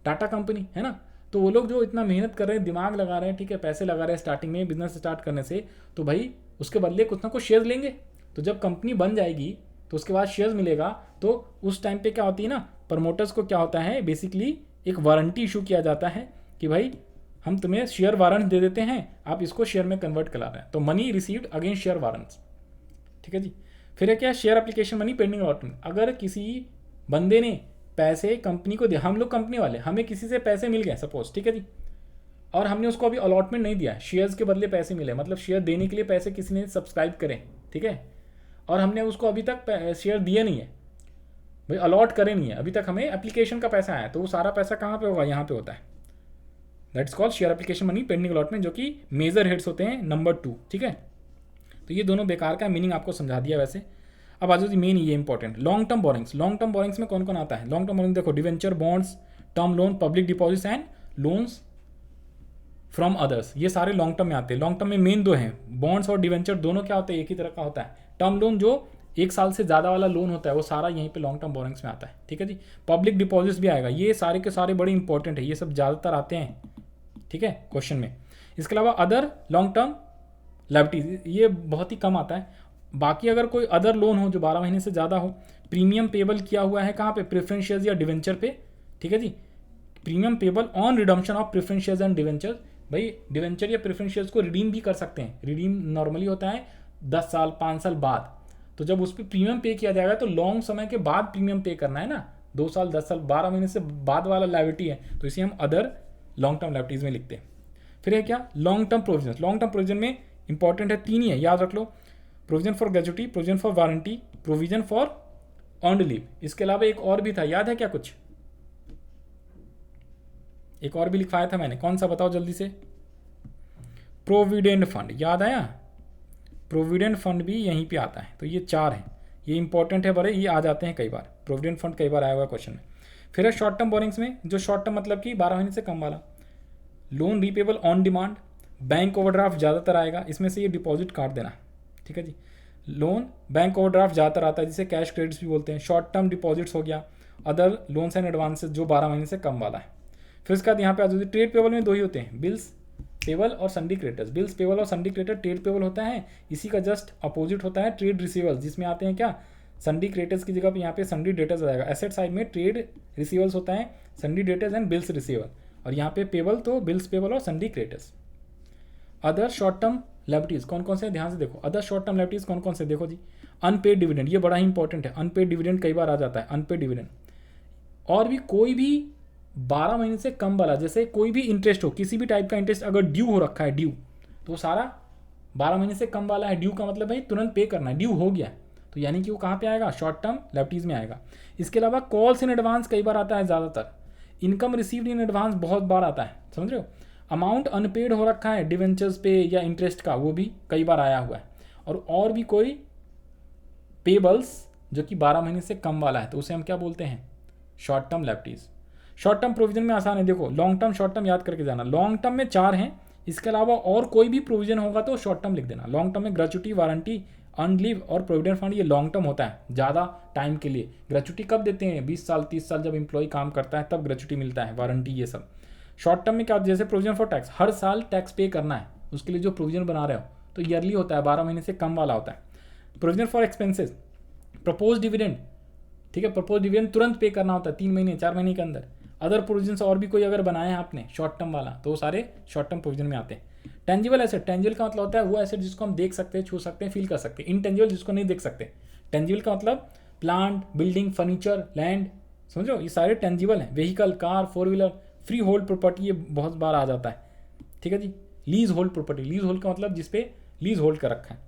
टाटा कंपनी, है ना। तो वो लोग जो इतना मेहनत कर रहे हैं, दिमाग लगा रहे हैं, ठीक है, पैसे लगा रहे हैं स्टार्टिंग में बिजनेस स्टार्ट करने से, तो भाई उसके बदले कुछ ना कुछ शेयर लेंगे। तो जब कंपनी बन जाएगी तो उसके बाद शेयर्स मिलेगा, तो उस टाइम पे क्या होती है ना, प्रमोटर्स को क्या होता है, बेसिकली एक वारंटी इशू किया जाता है कि भाई हम तुम्हें शेयर वारंट दे देते हैं, आप इसको शेयर में कन्वर्ट करा रहे हैं। तो money received against share warrants, ठीक है जी। फिर है क्या, share application money pending allotment. अगर किसी बंदे ने पैसे कंपनी को दिया, हम लोग कंपनी वाले, हमें किसी से पैसे मिल गए सपोज, ठीक है जी, और हमने उसको अभी अलॉटमेंट नहीं दिया, शेयर्स के बदले पैसे मिले, मतलब शेयर देने के लिए पैसे किसी ने सब्सक्राइब करे, ठीक है, और हमने उसको अभी तक शेयर दिए नहीं है, भाई अलॉट करे नहीं है अभी तक, हमें एप्लीकेशन का पैसा आया, तो वो सारा पैसा कहाँ पे होगा, यहाँ पे होता है। That's called share application money pending allotment, जो कि मेजर हेड्स होते हैं नंबर 2, ठीक है। तो ये दोनों बेकार का मीनिंग आपको समझा दिया वैसे। अब आ जाओ जी मेन ये important, long term borrowings. Long term borrowings में कौन कौन आता है, लॉन्ग टर्म बोरिंग देखो, debenture, bonds, term loan, public deposits and loans from others, ये सारे लॉन्ग टर्म में आते हैं। लॉन्ग टर्म में मेन 2 हैं, बॉन्ड्स और डिवेंचर, दोनों क्या होते हैं, एक ही तरह का होता है। टर्म लोन जो 1 साल से ज़्यादा वाला लोन होता है वो सारा यहीं पे लॉन्ग टर्म बोरिंग्स में आता है, ठीक है जी। पब्लिक डिपॉजिट्स भी आएगा, ये सारे के सारे बड़े इंपॉर्टेंट है, ये सब ज़्यादातर आते हैं, ठीक है, क्वेश्चन में। इसके अलावा अदर लॉन्ग टर्म लायबिलिटीज, ये बहुत ही कम आता है। बाकी अगर कोई अदर लोन हो जो 12 महीने से ज़्यादा हो, प्रीमियम पेबल किया हुआ है कहाँ पे, प्रेफरेंस शेयर्स या डिवेंचर पे, ठीक है जी। Premium payable on redemption of preference shares and debenture, भाई डिवेंचर या प्रेफरेंस शेयर्स को रिडीम भी कर सकते हैं। रिडीम नॉर्मली होता है 10 साल 5 साल बाद, तो जब उस पर प्रीमियम पे किया जाएगा तो लॉन्ग समय के बाद प्रीमियम पे करना है ना, 2 साल 10 साल 12 महीने से बाद वाला लायबिलिटी है, तो इसे हम अदर लॉन्ग टर्म लायबिलिटीज में लिखते हैं। फिर है क्या, long term provision. Long term provision में इंपॉर्टेंट है 3 ही है, याद रख लो, provision for gratuity, provision for warranty, provision for earned leave. इसके अलावा एक और भी था, याद है क्या कुछ, एक और भी लिखवाया था मैंने, कौन सा बताओ जल्दी से, प्रोविडेंट फंड, याद आया, प्रोविडेंट फंड भी यहीं पे आता है। तो ये 4 हैं, ये इंपॉर्टेंट है बड़े, ये आ जाते हैं कई बार, प्रोविडेंट फंड कई बार आया हुआ क्वेश्चन में। फिर है शॉर्ट टर्म बोरिंग्स में, जो शॉर्ट टर्म मतलब कि 12 महीने से कम वाला, loan repayable on demand, bank overdraft ज़्यादातर आएगा, इसमें से ये डिपॉजिट काट देना, ठीक है जी। लोन बैंक ओवरड्राफ्ट ज़्यादातर आता है, जिसे कैश क्रेडिट्स भी बोलते हैं। शॉर्ट टर्म डिपॉजिट्स हो गया, अदर लोन्स एंड एडवांसेस जो 12 महीने से कम वाला है। फिर उसके बाद यहाँ पे आ जाए, ट्रेड पेबल में 2 ही होते हैं, बिल्स पेबल और सन्डी क्रेडिटर्स। बिल्स पेबल और सन्डी क्रेडिटर ट्रेड पेबल होता है, इसी का जस्ट अपोजिट होता है ट्रेड रिसीवल्स, जिसमें आते हैं क्या, सन्डी क्रेडिटर्स की जगह पे यहाँ पे सन्डी डेटर्स आएगा। एसेट साइड में ट्रेड रिसीवल्स होता है, सन्डी डेटर्स एंड बिल्स रिसीवल, और यहाँ पे पेबल तो बिल्स पेबल और सन्डी creditors. Other short term liabilities कौन कौन से, ध्यान से देखो, अदर शॉर्ट टर्म लायबिलिटीज कौन कौन से, देखो जी, अनपेड डिविडेंड, ये बड़ा ही इंपॉर्टेंट है, अनपेड डिविडेंड कई बार आ जाता है, अनपेड डिविडेंड। और भी कोई भी 12 महीने से कम वाला, जैसे कोई भी इंटरेस्ट हो, किसी भी टाइप का इंटरेस्ट अगर ड्यू हो रखा है, ड्यू, तो वो सारा 12 महीने से कम वाला है। ड्यू का मतलब भाई तुरंत पे करना है, ड्यू हो गया, तो यानी कि वो कहाँ पे आएगा, शॉर्ट टर्म लायबिलिटीज में आएगा। इसके अलावा कॉल्स इन एडवांस कई बार आता है, ज़्यादातर इनकम रिसीव्ड इन एडवांस बहुत बार आता है, समझ रहे हो। अमाउंट अनपेड हो रखा है डिवेंचर्स पे या इंटरेस्ट का, वो भी कई बार आया हुआ है। और भी कोई पेबल्स जो कि 12 महीने से कम वाला है, तो उसे हम क्या बोलते हैं, short term liabilities. Short term provision में आसान है, देखो लॉन्ग टर्म शॉर्ट टर्म याद करके जाना। लॉन्ग टर्म में 4 हैं, इसके अलावा और कोई भी प्रोविजन होगा तो शॉर्ट टर्म लिख देना। लॉन्ग टर्म में ग्रेच्युटी, वारंटी, अर्न्ड लीव और प्रोविडेंट फंड, ये लॉन्ग टर्म होता है, ज़्यादा टाइम के लिए। ग्रेच्युटी कब देते हैं, 20 साल 30 साल जब इंप्लॉय काम करता है तब ग्रेच्युटी मिलता है, वारंटी ये सब। शॉर्ट टर्म में क्या, जैसे प्रोविजन फॉर टैक्स, हर साल टैक्स पे करना है, उसके लिए जो प्रोविजन बना रहे हो, तो ईयरली होता है, 12 महीने से कम वाला होता है। Provision for expenses, propose dividend, ठीक है, प्रपोज डिविडेंड तुरंत पे करना होता है 3 महीने 4 महीने के अंदर। अदर प्रोविजन और भी कोई अगर बनाया है आपने शॉर्ट टर्म वाला तो वो सारे शॉर्ट टर्म प्रोविजन में आते हैं। टेंजिबल एसेट, टेंजिबल का मतलब होता है वो एसेट जिसको हम देख सकते हैं, छू सकते हैं, फील कर सकते हैं। इनटेंजिबल जिसको नहीं देख सकते। टेंजिबल का मतलब प्लांट, बिल्डिंग, फर्नीचर, लैंड, समझो ये सारे टेंजिबल हैं। Vehicle, car, 4 wheeler, free hold property, ये बहुत बार आ जाता है, ठीक है जी। Lease hold property, lease hold का मतलब जिसपे लीज होल्ड कर रखा है।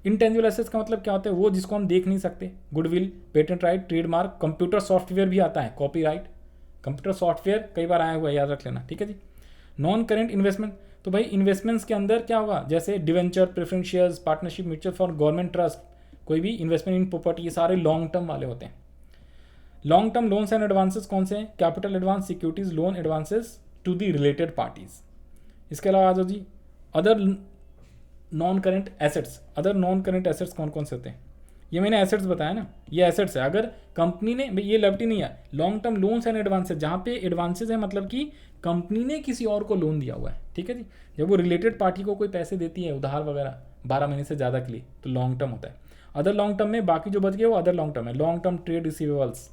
इनटेंजिबल एसेट्स का मतलब क्या होता है, वो जिसको हम देख नहीं सकते। Goodwill, patent right, trademark, computer software भी आता है, कॉपीराइट, कंप्यूटर सॉफ्टवेयर कई बार आया हुआ है, याद रख लेना, ठीक है जी। नॉन करेंट इन्वेस्टमेंट, तो भाई इन्वेस्टमेंट्स के अंदर क्या होगा, जैसे debenture, preference shares, partnership, mutual fund, government trust, कोई भी इन्वेस्टमेंट इन प्रॉपर्टी, ये सारे लॉन्ग टर्म वाले होते हैं। Long term loans and advances कौन से हैं, capital advance, securities, loan advances to the related parties. इसके अलावा आ जाओ जी other non current assets. Other non current assets कौन कौन से होते हैं, ये मैंने एसेट्स बताया ना, ये एसेट्स है। अगर कंपनी ने, ये लिएबिलिटी नहीं है, long term loans and advances, जहाँ पे एडवांसेस है मतलब कि कंपनी ने किसी और को लोन दिया हुआ है, ठीक है जी। जब वो रिलेटेड पार्टी को कोई पैसे देती है उधार वगैरह 12 महीने से ज़्यादा के लिए, तो लॉन्ग टर्म होता है। अदर लॉन्ग टर्म में बाकी जो बच गए वो अदर लॉन्ग टर्म है। Long term trade receivables,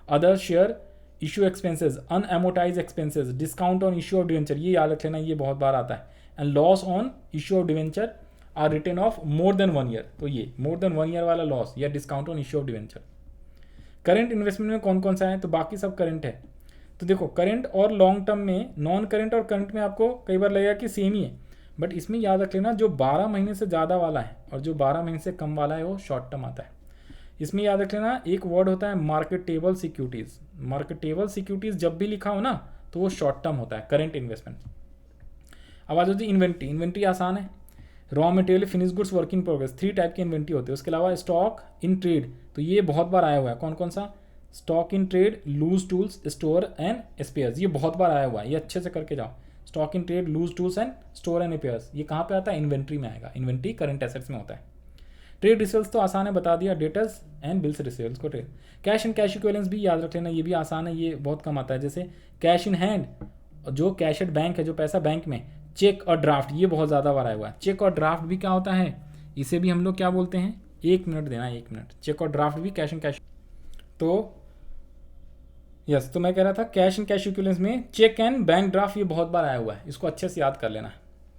other share issue expenses, unamortize expenses, discount on issue of debenture, ये याद रख लेना, ये बहुत बार आता है। And loss on issue of debenture are return of more than 1 year, तो ये मोर देन 1 ईयर वाला लॉस या discount on issue of debenture. Current investment में कौन कौन सा है, तो बाकी सब करंट है। तो देखो करंट और लॉन्ग टर्म में, नॉन करंट और करंट में आपको कई बार लगेगा कि सेम ही है, बट इसमें याद रख लेना जो 12 महीने से ज़्यादा वाला है और जो 12 महीने से कम वाला है वो शॉर्ट टर्म आता है। इसमें याद रख लेना एक वर्ड होता है मार्केटेबल सिक्योरिटीज़। मार्केटेबल सिक्योरिटीज़ जब भी लिखा हो ना तो वो शॉर्ट टर्म होता है, करंट इन्वेस्टमेंट। अब आ जाओ जी इन्वेंट्री। इन्वेंट्री आसान है, raw material, finish goods, work in progress, 3 type की इन्वेंट्री होती है। उसके अलावा स्टॉक इन ट्रेड, तो ये बहुत बार आया हुआ है, कौन कौन सा, stock in trade, loose tools, store and spares, ये बहुत बार आया हुआ है, ये अच्छे से करके जाओ। Stock in trade, loose tools and store and spares, ये कहाँ पे आता है, इन्वेंट्री में आएगा। इन्वेंट्री करंट एसेट्स में होता है। ट्रेड रिसीवेबल्स तो आसान है, बता दिया, डेटर्स एंड बिल्स रिसीवेबल्स को trade. Cash and cash equivalence भी याद रख लेना, ये भी आसान है, ये बहुत कम आता है। जैसे कैश इन हैंड, जो कैश एट बैंक है, जो पैसा बैंक में, चेक और ड्राफ्ट, ये बहुत ज़्यादा बार आया हुआ है। चेक और ड्राफ्ट भी क्या होता है, इसे भी हम लोग क्या बोलते हैं, 1 मिनट देना, 1 मिनट। चेक और ड्राफ्ट भी कैश एंड कैश, तो यस, तो मैं कह रहा था कैश एंड कैश इक्विवेलेंस में चेक एंड बैंक ड्राफ्ट ये बहुत बार आया हुआ है, इसको अच्छे से याद कर लेना,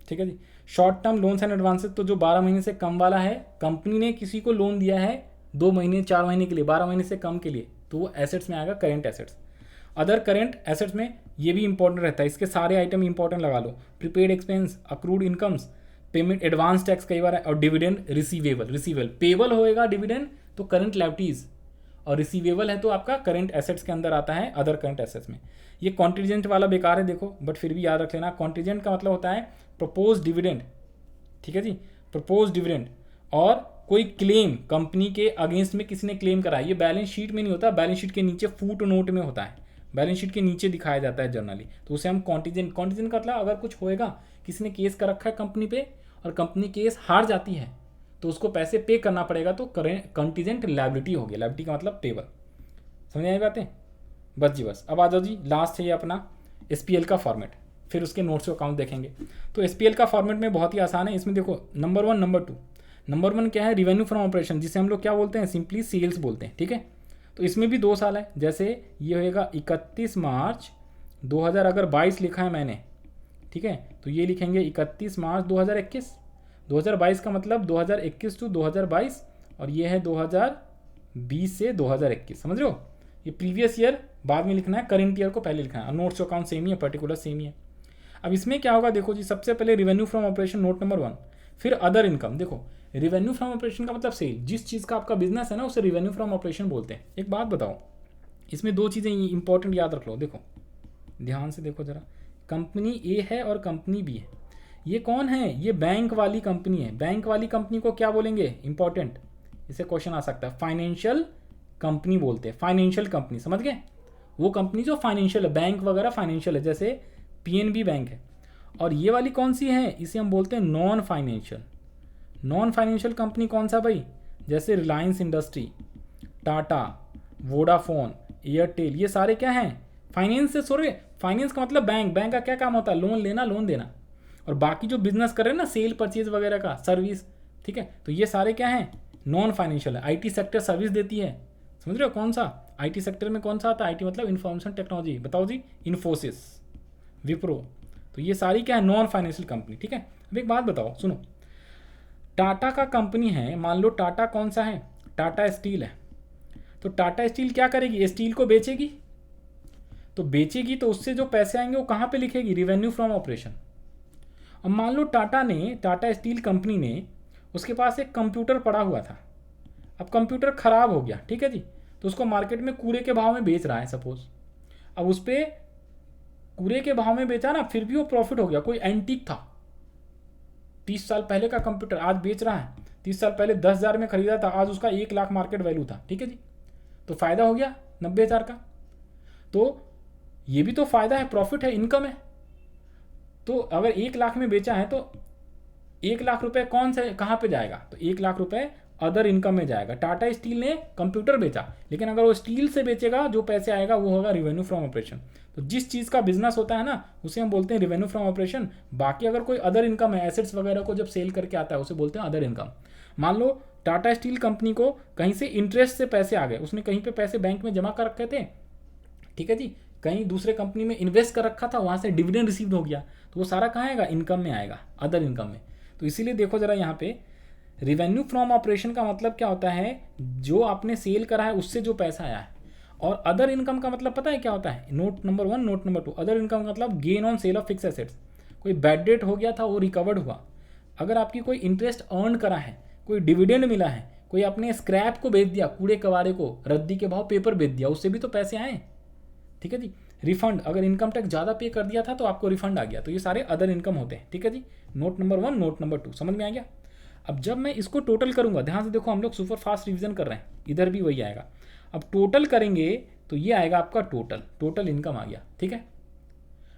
ठीक है जी। Short term loans and advances, तो जो 12 महीने से कम वाला है, कंपनी ने किसी को लोन दिया है 2 महीने 4 महीने के लिए, 12 महीने से कम के लिए, तो वो एसेट्स में आएगा, current assets. Other current assets में ये भी इंपॉर्टेंट रहता है, इसके सारे आइटम इंपॉर्टेंट लगा लो, prepaid expense, accrued incomes, payment, advance tax कई बार है, और डिविडेंड रिसीवेबल। रिसीवेबल पेबल होएगा डिविडेंड तो करंट लायबिलिटीज, और रिसीवेबल है तो आपका करंट एसेट्स के अंदर आता है, अदर करंट एसेट्स में। ये कॉन्टीजेंट वाला बेकार है देखो, बट फिर भी याद रख लेना, कॉन्टीजेंट का मतलब होता है प्रपोज डिविडेंड, ठीक है जी, प्रपोज डिविडेंड। और कोई क्लेम कंपनी के अगेंस्ट में किसी ने क्लेम करा है, ये बैलेंस शीट में नहीं होता, बैलेंस शीट के नीचे फुट नोट में होता है, बैलेंस शीट के नीचे दिखाया जाता है जनरली, तो उसे हम कॉन्टीजेंट। कॉन्टीजेंट का मतलब अगर कुछ होएगा, किसी ने केस कर रखा है कंपनी पे और कंपनी केस हार जाती है तो उसको पैसे पे करना पड़ेगा, तो कॉन्टीजेंट लायबिलिटी हो गया। लायबिलिटी का मतलब पेबल, समझ आई बातें, बस जी बस। अब आ जाओ जी, लास्ट है ये अपना SPL का फॉर्मेट, फिर उसके नोट्स अकाउंट देखेंगे। तो SPL का फॉर्मेट में बहुत ही आसान है, इसमें देखो नंबर 1 नंबर 2। नंबर 1 क्या है, रेवेन्यू फ्रॉम ऑपरेशन, जिसे हम लोग क्या बोलते हैं, सिंपली सेल्स बोलते हैं, ठीक है। तो इसमें भी 2 साल है, जैसे ये होएगा 31 मार्च 2000, अगर 22 लिखा है मैंने, ठीक है, तो ये लिखेंगे 31 मार्च 2021। 2022 का मतलब 2021 टू 2022, और ये है 2020 से 2021, समझ रहे हो। ये प्रीवियस ईयर बाद में लिखना है, करेंट ईयर को पहले लिखना है। नोट्स अकाउंट सेम ही है, पर्टिकुलर सेम ही है। अब इसमें क्या होगा, देखो जी, सबसे पहले revenue from operation, note number 1, फिर अदर इनकम। देखो रेवेन्यू फ्रॉम ऑपरेशन का मतलब सेल, जिस चीज़ का आपका बिजनेस है ना, उसे रेवेन्यू फ्रॉम ऑपरेशन बोलते हैं। एक बात बताओ, इसमें 2 चीज़ें इंपॉर्टेंट याद रख लो, देखो ध्यान से देखो जरा, कंपनी ए है और कंपनी बी है। ये कौन है, ये बैंक वाली कंपनी है। बैंक वाली कंपनी को क्या बोलेंगे, इंपॉर्टेंट, इसे क्वेश्चन आ सकता है, फाइनेंशियल कंपनी बोलते हैं। फाइनेंशियल कंपनी, समझ गए, वो कंपनी जो फाइनेंशियल है, बैंक वगैरह फाइनेंशियल है, जैसे PNB बैंक है। और ये वाली कौन सी है, इसे हम बोलते हैं non financial. Non financial company कौन सा भाई, जैसे Reliance industry, Tata, Vodafone, Airtel, ये सारे क्या हैं, फाइनेंस से सोरे। फाइनेंस का मतलब बैंक, बैंक का क्या काम होता है, लोन लेना, लोन देना। और बाकी जो बिजनेस कर रहे हैं ना, सेल परचेज वगैरह का, सर्विस, ठीक है, तो ये सारे क्या हैं, नॉन फाइनेंशियल है। आईटी सेक्टर सर्विस देती है, समझ रहे हो कौन सा? आईटी सेक्टर में कौन सा आता है? आईटी मतलब इंफॉर्मेशन टेक्नोलॉजी। बताओ जी, इन्फोसिस, विप्रो, तो ये सारी क्या है? नॉन फाइनेंशियल कंपनी, ठीक है। अब एक बात बताओ, सुनो, टाटा का कंपनी है, मान लो टाटा कौन सा है? टाटा स्टील है। तो टाटा स्टील क्या करेगी? स्टील को बेचेगी, तो बेचेगी तो उससे जो पैसे आएंगे वो कहाँ पे लिखेगी? Revenue from operation. अब मान लो टाटा स्टील कंपनी ने, उसके पास एक कंप्यूटर पड़ा हुआ था, अब कंप्यूटर खराब हो गया, ठीक है जी, तो उसको मार्केट में कूड़े के भाव में बेच रहा है सपोज। अब उस पर कूड़े के भाव में बेचा ना, फिर भी वो प्रॉफिट हो गया। कोई एंटीक था, 30 साल पहले का कंप्यूटर आज बेच रहा है, 30 साल पहले 10,000 में खरीदा था, आज उसका 1 लाख मार्केट वैल्यू था, ठीक है जी, तो फायदा हो गया 90,000 का। तो ये भी तो फायदा है, प्रॉफिट है, इनकम है। तो अगर 1 लाख में बेचा है तो 1 लाख रुपए कौन से कहाँ पे जाएगा? तो 1 लाख रुपए अदर इनकम में जाएगा। टाटा स्टील ने कंप्यूटर बेचा, लेकिन अगर वो स्टील से बेचेगा, जो पैसे आएगा वो होगा रिवेन्यू फ्रॉम ऑपरेशन। तो जिस चीज़ का बिजनेस होता है ना, उसे हम बोलते हैं रिवेन्यू फ्रॉम ऑपरेशन। बाकी अगर कोई अदर इनकम है, एसेट्स वगैरह को जब सेल करके आता है, उसे बोलते हैं अदर इनकम। मान लो टाटा स्टील कंपनी को कहीं से इंटरेस्ट से पैसे आ गए, उसने कहीं पे पैसे बैंक में जमा कर रखे थे, ठीक है जी, कहीं दूसरे कंपनी में इन्वेस्ट कर रखा था, वहाँ से डिविडेंड रिसीव हो गया, तो वो सारा कहाँ आएगा? इनकम में आएगा, अदर इनकम में। तो इसीलिए देखो जरा यहाँ पे, रिवेन्यू फ्रॉम ऑपरेशन का मतलब क्या होता है? जो आपने सेल करा है उससे जो पैसा आया है। और अदर इनकम का मतलब पता है क्या होता है? Note number 1, note number 2, other income का मतलब gain on sale of fix assets. कोई बैड डेट हो गया था, वो रिकवर्ड हुआ। अगर आपकी कोई इंटरेस्ट अर्न करा है, कोई डिविडेंड मिला है, कोई अपने स्क्रैप को बेच दिया, कूड़े कबाड़े को रद्दी के भाव पेपर बेच दिया, उससे भी तो पैसे आए, ठीक है जी। रिफंड, अगर इनकम टैक्स ज़्यादा पे कर दिया था तो आपको रिफंड आ गया, तो ये सारे अदर इनकम होते हैं, ठीक है जी। नोट नंबर 1, नोट नंबर 2 समझ में आ गया। अब जब मैं इसको टोटल करूंगा, ध्यान से देखो, हम लोग सुपर फास्ट रिवीजन कर रहे हैं, इधर भी वही आएगा। अब टोटल करेंगे तो ये आएगा आपका टोटल इनकम आ गया, ठीक है।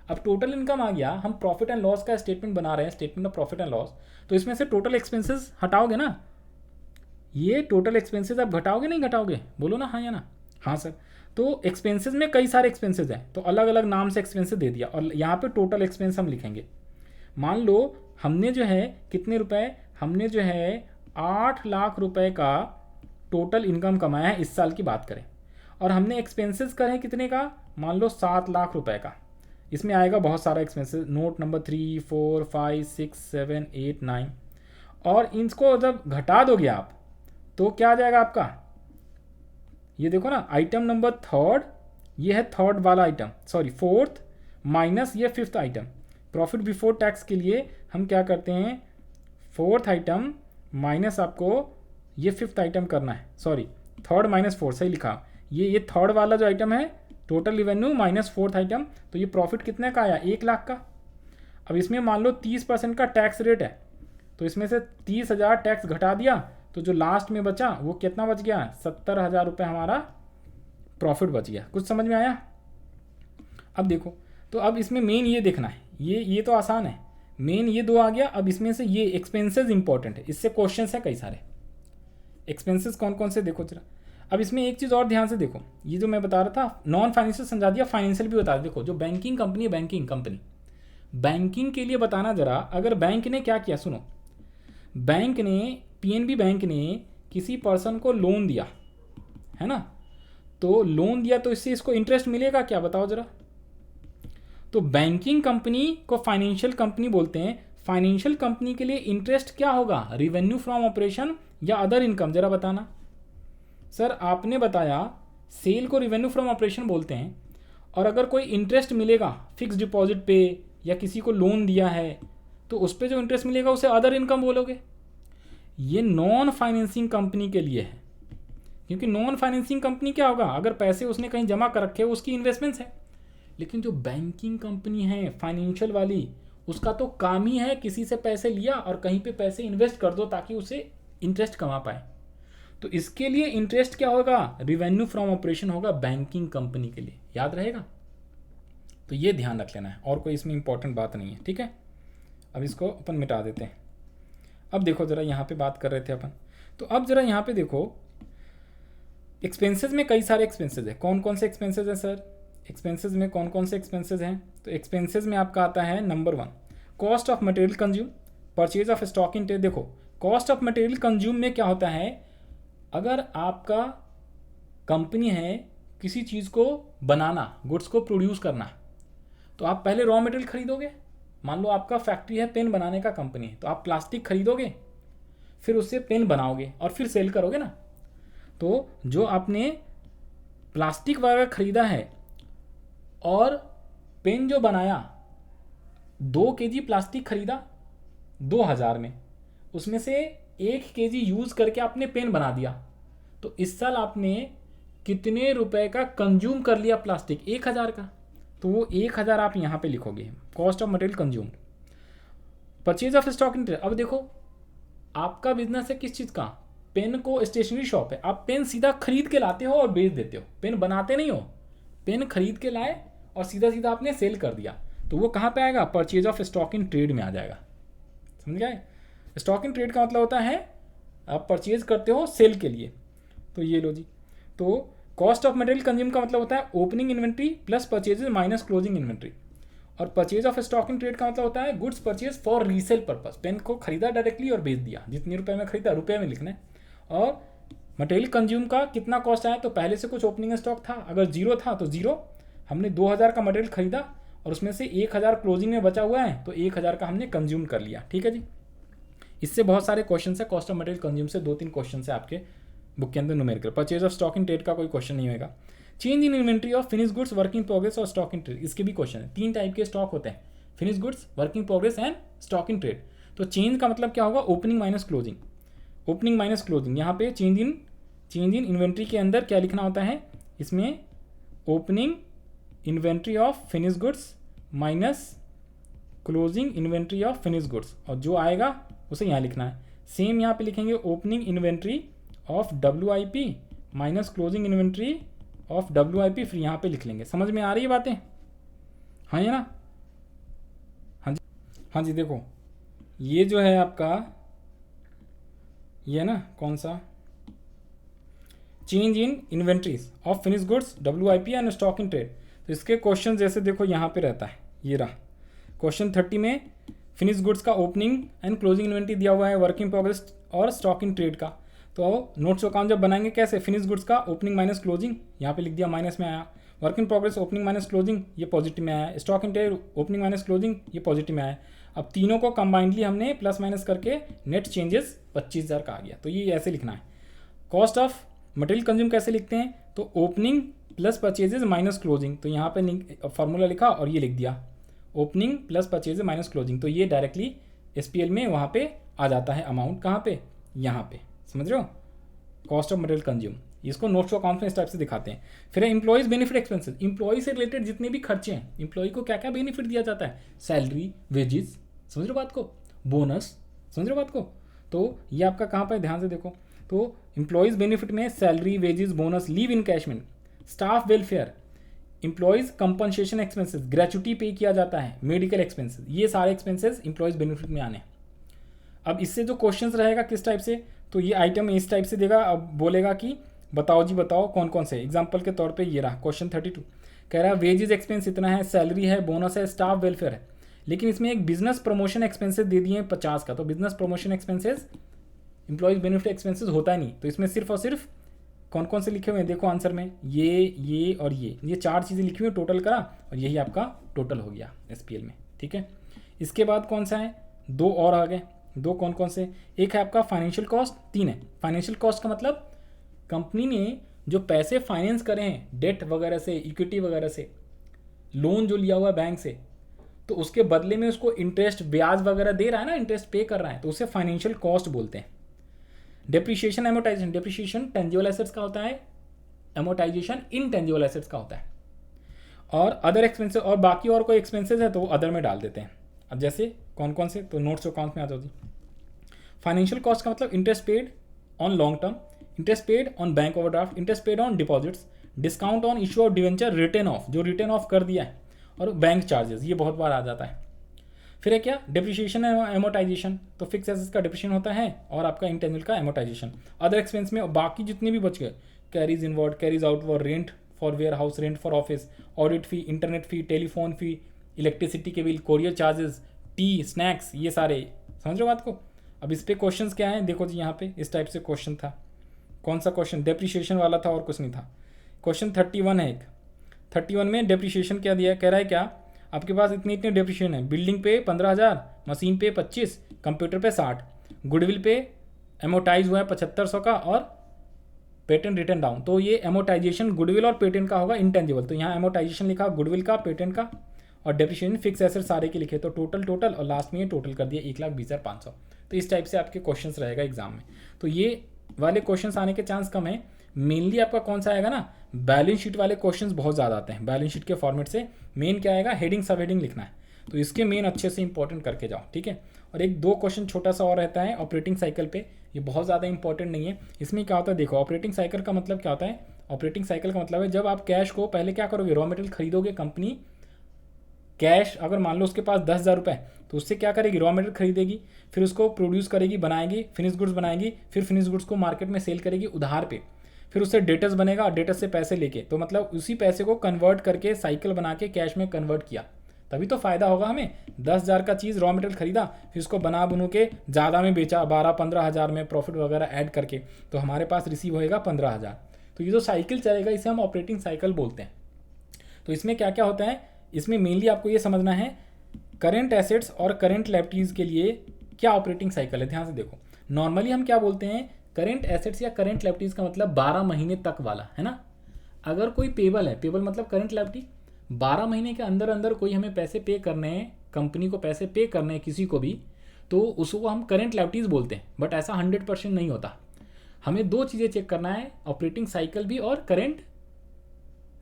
अब टोटल इनकम आ गया, हम प्रॉफिट एंड लॉस का स्टेटमेंट बना रहे हैं, statement of profit and loss. तो इसमें से टोटल एक्सपेंसेस हटाओगे ना, ये टोटल एक्सपेंसेस आप घटाओगे नहीं घटाओगे? बोलो ना हाँ या ना। हाँ सर। तो एक्सपेंसेस में कई सारे एक्सपेंसेस हैं, तो अलग अलग नाम से एक्सपेंसेस दे दिया, और यहाँ पे टोटल एक्सपेंस हम लिखेंगे। मान लो हमने जो है कितने रुपए, हमने जो है 8 लाख रुपए का टोटल इनकम कमाया है इस साल की बात करें, और हमने एक्सपेंसेस करे कितने का? मान लो 7 लाख रुपए का। इसमें आएगा बहुत सारा एक्सपेंसेस, नोट नंबर 3, 4, 5, 6, 7, 8, 9, और इनको जब घटा दोगे आप तो क्या आ जाएगा आपका? ये देखो ना, आइटम नंबर 3, ये है थर्ड वाला आइटम, सॉरी 4th, माइनस ये 5th item. Profit before tax के लिए हम क्या करते हैं? 4th आइटम माइनस आपको ये 5th आइटम करना है, सॉरी 3rd माइनस 4, सही लिखा। ये 3rd वाला जो आइटम है, total revenue minus 4th item, तो ये प्रॉफिट कितने का आया? 1 लाख का। अब इसमें मान लो 30% का टैक्स रेट है, तो इसमें से 30,000 टैक्स घटा दिया, तो जो लास्ट में बचा वो कितना बच गया? 70,000 रुपये हमारा प्रॉफिट बच गया। कुछ समझ में आया? अब देखो, तो अब इसमें मेन ये देखना है, ये तो आसान है, मेन ये 2 आ गया। अब इसमें से ये एक्सपेंसेस इंपॉर्टेंट है, इससे क्वेश्चन है कई सारे। एक्सपेंसेस कौन कौन से देखो जरा। अब इसमें एक चीज़ और ध्यान से देखो, ये जो मैं बता रहा था नॉन फाइनेंशियल समझा दिया, फाइनेंशियल भी बता दिया। देखो जो बैंकिंग कंपनी है, बैंकिंग कंपनी, बैंकिंग के लिए बताना जरा, अगर बैंक ने क्या किया, सुनो, बैंक ने, पीएनबी बैंक ने किसी पर्सन को लोन दिया है ना, तो लोन दिया तो इससे इसको इंटरेस्ट मिलेगा क्या? बताओ जरा। तो बैंकिंग कंपनी को फाइनेंशियल कंपनी बोलते हैं। फाइनेंशियल कंपनी के लिए इंटरेस्ट क्या होगा? रिवेन्यू फ्रॉम ऑपरेशन या अदर इनकम? जरा बताना। सर आपने बताया सेल को रिवेन्यू फ्रॉम ऑपरेशन बोलते हैं, और अगर कोई इंटरेस्ट मिलेगा फिक्स डिपॉजिट पे या किसी को लोन दिया है तो उस पर जो इंटरेस्ट मिलेगा उसे अदर इनकम बोलोगे। ये नॉन फाइनेंसिंग कंपनी के लिए है, क्योंकि नॉन फाइनेंसिंग कंपनी क्या होगा? अगर पैसे उसने कहीं जमा कर रखे हो उसकी इन्वेस्टमेंट्स है। लेकिन जो बैंकिंग कंपनी है फाइनेंशियल वाली, उसका तो काम ही है किसी से पैसे लिया और कहीं पे पैसे इन्वेस्ट कर दो ताकि उसे इंटरेस्ट कमा पाए। तो इसके लिए इंटरेस्ट क्या होगा? रिवेन्यू फ्रॉम ऑपरेशन होगा बैंकिंग कंपनी के लिए, याद रहेगा। तो ये ध्यान रख लेना है, और कोई इसमें इंपॉर्टेंट बात नहीं है, ठीक है। अब इसको अपन मिटा देते हैं। अब देखो जरा, यहाँ पे बात कर रहे थे अपन, तो अब जरा यहाँ पे देखो, एक्सपेंसेस में कई सारे एक्सपेंसेस हैं। कौन कौन से एक्सपेंसेस हैं सर? एक्सपेंसेस में कौन कौन से एक्सपेंसेस हैं? तो एक्सपेंसेस में आपका आता है number 1 cost of material consume, purchase of stock in trade. देखो कॉस्ट ऑफ मटेरियल कंज्यूम में क्या होता है? अगर आपका कंपनी है किसी चीज़ को बनाना, गुड्स को प्रोड्यूस करना, तो आप पहले रॉ मटेरियल खरीदोगे। मान लो आपका फैक्ट्री है पेन बनाने का कंपनी है, तो आप प्लास्टिक खरीदोगे, फिर उससे पेन बनाओगे और फिर सेल करोगे ना। तो जो आपने प्लास्टिक वगैरह खरीदा है और पेन जो बनाया, 2 केजी प्लास्टिक खरीदा 2000 में, उसमें से 1 केजी यूज़ करके आपने पेन बना दिया, तो इस साल आपने कितने रुपए का कंज्यूम कर लिया प्लास्टिक? 1000 का। तो वो 1000 आप यहाँ पे लिखोगे, cost of material consume. Purchase of stock in trade, अब देखो आपका बिजनेस है किस चीज़ का? पेन को स्टेशनरी शॉप है, आप पेन सीधा खरीद के लाते हो और बेच देते हो, पेन बनाते नहीं हो। पेन खरीद के लाए और सीधा सीधा आपने सेल कर दिया, तो वो कहाँ पे आएगा? Purchase of stock in trade में आ जाएगा। समझ गए? स्टॉक इन ट्रेड का मतलब होता है आप परचेज करते हो सेल के लिए। तो ये लो जी। तो कॉस्ट ऑफ मटेरियल कंज्यूम का मतलब होता है opening inventory plus purchases minus closing inventory. और purchase of stock in trade का मतलब होता है goods purchase for resale purpose. Pen को खरीदा डायरेक्टली और बेच दिया, जितने रुपए में खरीदा रुपए में लिखना है। और मटेरियल कंज्यूम का कितना कॉस्ट आया? तो पहले से कुछ ओपनिंग स्टॉक था, अगर जीरो था तो जीरो, हमने 2000 का मटेरियल खरीदा और उसमें से 1000 क्लोजिंग में बचा हुआ है, तो 1000 का हमने कंज्यूम कर लिया। ठीक है जी। इससे बहुत सारे क्वेश्चन है, कॉस्ट ऑफ मटेरियल कंज्यूम से 2-3 क्वेश्चन है आपके बुक के अंदर numerical. Purchase of stock in trade का कोई क्वेश्चन नहीं होगा। Change in inventory of finish goods, working progress और स्टॉक इन ट्रेड, इसके भी क्वेश्चन है। 3 टाइप के स्टॉक होते हैं, finish goods, working progress and stock in trade. तो चेंज का मतलब क्या होगा? Opening minus closing. Opening minus closing, यहाँ पे चेंज इन इन्वेंट्री के अंदर क्या लिखना होता है? इसमें opening inventory of finish goods minus closing inventory of finish goods, और जो आएगा उसे यहाँ लिखना है। सेम यहाँ पे लिखेंगे opening inventory of WIP minus closing inventory of WIP, फिर यहाँ पे लिख लेंगे। समझ में आ रही है बातें? हाँ ये ना? हाँ जी, हाँ जी। देखो ये जो है आपका, ये ना कौन सा, change in inventories of finish goods WIP and stock in trade. तो इसके क्वेश्चन जैसे देखो यहाँ पे रहता है, ये रहा क्वेश्चन 30 में फिनिश गुड्स का ओपनिंग एंड क्लोजिंग इन्वेंट्री दिया हुआ है, वर्किंग प्रोग्रेस और स्टॉक इन ट्रेड का। तो नोट्स अकाउंट जब बनाएंगे कैसे? फिनिश गुड्स का ओपनिंग माइनस क्लोजिंग, यहाँ पे लिख दिया माइनस में आया। Working progress opening minus closing, ये पॉजिटिव में आया। Stock in trade opening minus closing, ये पॉजिटिव में आया। अब तीनों को कंबाइंडली हमने प्लस माइनस करके नेट चेंजेस 25000 का आ गया। तो ये ऐसे लिखना है। कॉस्ट ऑफ मटेरियल कंज्यूम कैसे लिखते हैं? तो opening plus purchases minus closing, तो यहाँ पे फॉर्मूला लिखा और ये लिख दिया opening plus purchases minus closing. तो ये डायरेक्टली SPL में वहाँ पे आ जाता है अमाउंट, कहाँ पे? यहाँ पे। समझ रहे हो? कॉस्ट ऑफ मटेरियल कंज्यूम, इसको नोट्स टू अकाउंट में इस टाइप से दिखाते हैं। फिर है एम्प्लॉयज बेनिफिट एक्सपेंसेस, एम्प्लॉय से रिलेटेड जितने भी खर्चे हैं, एम्प्लॉय को क्या क्या बेनिफिट दिया जाता है? सैलरी, वेजेस, समझ रहे हो बात को? बोनस, समझ रहे हो बात को? तो ये आपका कहाँ पर, ध्यान से देखो। तो एम्प्लॉयज बेनिफिट में salary, wages, bonus, leave encashment, staff welfare, employees compensation expenses, gratuity पे किया जाता है, मेडिकल एक्सपेंसेस, ये सारे एक्सपेंसेस एम्प्लॉयज बेनिफिट में आने। अब इससे जो क्वेश्चंस रहेगा किस टाइप से, तो ये आइटम इस टाइप से देगा। अब बोलेगा कि बताओ जी बताओ कौन कौन से। एग्जांपल के तौर पे ये रहा क्वेश्चन 32, कह रहा है वेजेस एक्सपेंस इतना है, सैलरी है, बोनस है, स्टाफ वेलफेयर है, लेकिन इसमें एक बिजनेस प्रमोशन एक्सपेंसेस दे दिए हैं 50 का। तो business promotion expenses employees benefit expenses होता नहीं, तो इसमें सिर्फ और सिर्फ कौन कौन से लिखे हुए हैं देखो आंसर में, ये और ये 4 चीज़ें लिखी हुई हैं, टोटल करा और यही आपका टोटल हो गया SPL में। ठीक है। इसके बाद कौन सा है? 2 और आ गए। 2 कौन कौन से? एक है आपका फाइनेंशियल कॉस्ट, 3 है। फाइनेंशियल कॉस्ट का मतलब कंपनी ने जो पैसे फाइनेंस करे हैं डेट वगैरह से, इक्विटी वगैरह से, लोन जो लिया हुआ है बैंक से, तो उसके बदले में उसको इंटरेस्ट, ब्याज वगैरह दे रहा है ना, इंटरेस्ट पे कर रहा है, तो उसे फाइनेंशियल कॉस्ट बोलते हैं। Depreciation, amortization, depreciation tangible assets का होता है, एमोटाइजेशन इनटेंजिबल एसेट्स का होता है। और अदर एक्सपेंसेस, और बाकी और कोई एक्सपेंसेस है तो वो अदर में डाल देते हैं। अब जैसे कौन कौन से, तो नोट्स अकाउंट में आ जाओ जी। फाइनेंशियल कॉस्ट का मतलब interest paid on long term, interest paid on bank overdraft, interest paid on deposits, discount on issue of debenture return of, जो रिटर्न ऑफ कर दिया है, और बैंक चार्जेस, ये बहुत बार आ जाता है। फिर है क्या? डिप्रिशिएशन है, एमोटाइजेशन, तो फिक्स एसेट्स का डिप्रिशिएशन होता है और आपका इंटेंजिबल का एमोटाइजेशन। अदर एक्सपेंस में बाकी जितने भी बच गए, carriage inward, carriage outward, rent for ware house, rent for office, audit fee, internet fee, telephone fee, electricity के bill, courier charges, tea, snacks, ये सारे। समझ रहे हो बात को? अब इस पे क्वेश्चंस क्या है देखो जी, यहाँ पे इस टाइप से क्वेश्चन था कौन सा क्वेश्चन, डेप्रिसिएशन वाला था और कुछ नहीं था। क्वेश्चन 31 है एक, 31 में डेप्रिसिएशन क्या दिया, कह रहा है क्या, आपके पास इतनी इतनी डेप्रिसिएशन है, बिल्डिंग पे 15,000, मशीन पे 25, कंप्यूटर पे 60, गुडविल पे एमोटाइज हुआ है 7500 का, और पेटेंट रिटर्न डाउन। तो ये एमोटाइजेशन गुडविल और पेटेंट का होगा इंटेंजिबल, तो यहाँ एमोटाइजेशन लिखा गुडविल का, पेटेंट का, और डेप्रिसिएशन फिक्स एसेट सारे के लिखे, तो टोटल और लास्ट में ये टोटल कर दिया 1,20,500। तो इस टाइप से आपके क्वेश्चंस रहेगा एग्जाम में। तो ये वाले क्वेश्चंस आने के चांस कम है। मेनली आपका कौन सा आएगा ना, बैलेंस शीट वाले क्वेश्चंस बहुत ज़्यादा आते हैं। बैलेंस शीट के फॉर्मेट से मेन क्या आएगा, हेडिंग सब हेडिंग लिखना है, तो इसके मेन अच्छे से इंपॉर्टेंट करके जाओ, ठीक है। और एक दो क्वेश्चन छोटा सा और रहता है ऑपरेटिंग साइकिल पे, ये बहुत ज़्यादा इंपॉर्टेंट नहीं है। इसमें क्या होता है देखो, ऑपरेटिंग साइकिल का मतलब क्या होता है, ऑपरेटिंग साइकिल का मतलब है जब आप कैश को पहले क्या करोगे, रॉ मटेरियल खरीदोगे, कंपनी कैश अगर मान लो उसके पास 10,000 रुपये, तो उससे क्या करेगी, रॉ मटेरियल खरीदेगी, फिर उसको प्रोड्यूस करेगी, बनाएगी, फिनिश गुड्स बनाएगी, फिर फिनिश गुड्स को मार्केट में सेल करेगी उधार पे, फिर उससे डेटर्स बनेगा और डेटर्स से पैसे लेके, तो मतलब उसी पैसे को कन्वर्ट करके साइकिल बना के कैश में कन्वर्ट किया, तभी तो फ़ायदा होगा हमें। 10,000 का चीज़ रॉ मटेरियल खरीदा, फिर उसको बना बनू के ज़्यादा में बेचा, 12-15 हज़ार में प्रॉफिट वगैरह ऐड करके, तो हमारे पास रिसीव होएगा 15,000। तो ये जो साइकिल चलेगा इसे हम ऑपरेटिंग साइकिल बोलते हैं। तो इसमें क्या क्या होता है, इसमें मेनली आपको ये समझना है करेंट एसेट्स और करेंट लायबिलिटीज़ के लिए क्या ऑपरेटिंग साइकिल है। ध्यान से देखो, नॉर्मली हम क्या बोलते हैं, करेंट एसेट्स या करेंट लायबिलिटीज़ का मतलब 12 महीने तक वाला है ना। अगर कोई पेबल है, पेबल मतलब करेंट लायबिलिटी, 12 महीने के अंदर अंदर कोई हमें पैसे पे करने हैं, कंपनी को पैसे पे करने हैं किसी को भी, तो उसको हम करेंट लायबिलिटीज़ बोलते हैं। बट ऐसा 100% नहीं होता, हमें दो चीज़ें चेक करना है, ऑपरेटिंग साइकिल भी और करेंट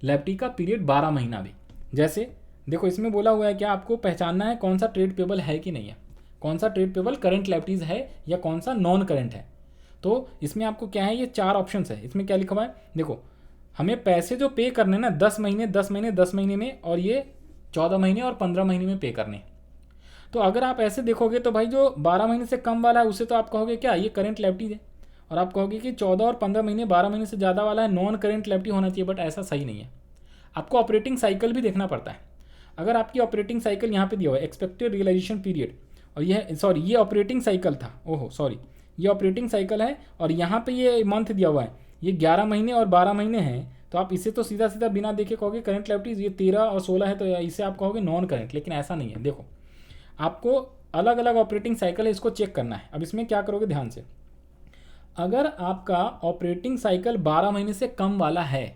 लायबिलिटी का पीरियड 12 महीना भी। जैसे देखो इसमें बोला हुआ है क्या, आपको पहचानना है कौन सा ट्रेड पेबल है कि नहीं है, कौन सा ट्रेड पेबल करेंट लायबिलिटीज़ है या कौन सा नॉन करेंट है। तो इसमें आपको क्या है, ये 4 ऑप्शन है। इसमें क्या लिखा हुआ है देखो, हमें पैसे जो पे करने ना 10 महीने 10 महीने 10 महीने में, और ये 14 महीने और 15 महीने में पे करने। तो अगर आप ऐसे देखोगे तो भाई जो 12 महीने से कम वाला है उसे तो आप कहोगे क्या, ये करेंट लायबिलिटीज है, और आप कहोगे कि 14 और 15 महीने 12 महीने से ज़्यादा वाला है नॉन करेंट लायबिलिटी होना चाहिए। बट ऐसा सही नहीं है, आपको ऑपरेटिंग साइकिल भी देखना पड़ता है। अगर आपकी ऑपरेटिंग साइकिल यहाँ पे दिया हुआ है एक्सपेक्टेड रियलाइजेशन पीरियड, और ये ऑपरेटिंग साइकिल था, ये ऑपरेटिंग साइकिल है, और यहाँ पे ये मंथ दिया हुआ है, ये 11 महीने और 12 महीने हैं, तो आप इसे तो सीधा सीधा बिना देखे कहोगे करंट लायबिलिटीज, ये 13 और 16 है तो इसे आप कहोगे नॉन करंट, लेकिन ऐसा नहीं है। देखो आपको अलग अलग ऑपरेटिंग साइकिल है, इसको चेक करना है। अब इसमें क्या करोगे ध्यान से, अगर आपका ऑपरेटिंग साइकिल 12 महीने से कम वाला है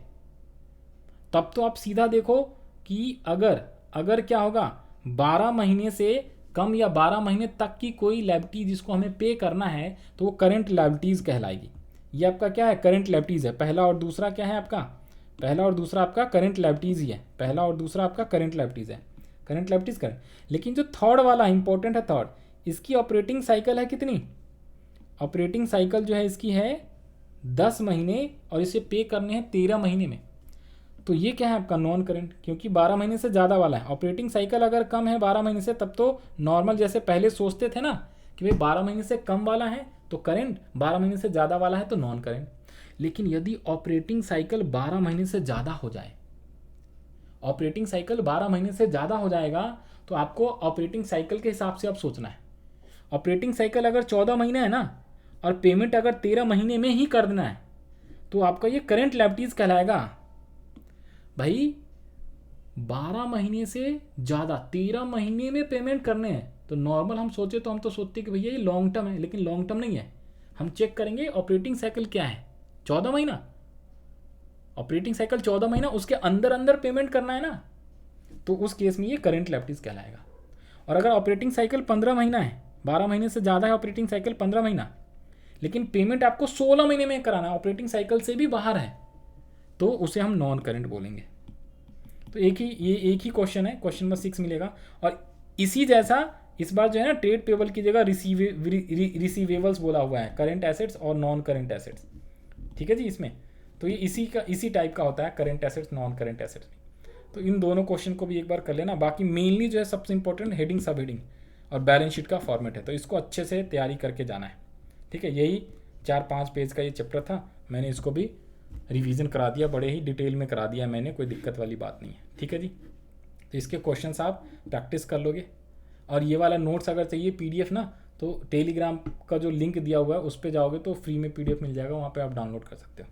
तब तो आप सीधा देखो कि अगर क्या होगा, 12 महीने से कम या 12 महीने तक की कोई लायबिलिटी जिसको हमें पे करना है तो वो करंट लायबिलिटीज़ कहलाएगी। ये आपका क्या है, करंट लायबिलिटीज़ है। पहला और दूसरा क्या है आपका, पहला और दूसरा आपका करंट लायबिलिटीज़ ही है, पहला और दूसरा आपका करंट लायबिलिटीज़ है, करंट लायबिलिटीज़ करंट। लेकिन जो थर्ड वाला इंपॉर्टेंट है, थर्ड, इसकी ऑपरेटिंग साइकिल है कितनी, ऑपरेटिंग साइकिल जो है इसकी है 10 महीने और इसे पे करने हैं 13 महीने में। तो ये क्या है आपका नॉन करंट, क्योंकि 12 महीने से ज़्यादा वाला है। ऑपरेटिंग साइकिल अगर कम है 12 महीने से तब तो नॉर्मल जैसे पहले सोचते थे ना कि भाई 12 महीने से कम वाला है तो करंट, 12 महीने से ज़्यादा वाला है तो नॉन करंट। लेकिन यदि ऑपरेटिंग साइकिल 12 महीने से ज़्यादा हो जाए, ऑपरेटिंग साइकिल 12 महीने से ज़्यादा हो जाएगा तो आपको ऑपरेटिंग साइकिल के हिसाब से अब सोचना है। ऑपरेटिंग साइकिल अगर 14 महीने है ना और पेमेंट अगर 13 महीने में ही कर देना है तो आपका ये करंट लायबिलिटीज़ कहलाएगा। भाई 12 महीने से ज़्यादा 13 महीने में पेमेंट करने हैं तो नॉर्मल हम सोचे तो हम तो सोचते कि भैया ये लॉन्ग टर्म है, लेकिन लॉन्ग टर्म नहीं है। हम चेक करेंगे ऑपरेटिंग साइकिल क्या है, 14 महीना, ऑपरेटिंग साइकिल 14 महीना, उसके अंदर अंदर पेमेंट करना है ना, तो उस केस में ये करंट लायबिलिटीज़ कहलाएगा। और अगर ऑपरेटिंग साइकिल 15 महीना है, 12 महीने से ज़्यादा है ऑपरेटिंग साइकिल 15 महीना, लेकिन पेमेंट आपको 16 महीने में कराना है, ऑपरेटिंग साइकिल से भी बाहर है, तो उसे हम नॉन करंट बोलेंगे। तो एक ही क्वेश्चन है, क्वेश्चन नंबर 6 मिलेगा। और इसी जैसा इस बार जो है ना ट्रेड पेबल की जगह रिसीवेबल्स बोला हुआ है, करंट एसेट्स और नॉन करंट एसेट्स, ठीक है जी। इसमें तो ये इसी टाइप का होता है, current assets non current assets. तो इन दोनों क्वेश्चन को भी एक बार कर लेना। बाकी मेनली जो है सबसे इंपॉर्टेंट हेडिंग सब हेडिंग और बैलेंस शीट का फॉर्मेट है, तो इसको अच्छे से तैयारी करके जाना है, ठीक है। यही 4-5 पेज का ये चैप्टर था, मैंने इसको भी रिवीजन करा दिया, बड़े ही डिटेल में करा दिया मैंने, कोई दिक्कत वाली बात नहीं है, ठीक है जी। तो इसके क्वेश्चंस आप प्रैक्टिस कर लोगे। और ये वाला नोट्स अगर चाहिए PDF ना, तो टेलीग्राम का जो लिंक दिया हुआ है उस पर जाओगे तो फ्री में PDF मिल जाएगा, वहाँ पे आप डाउनलोड कर सकते हो।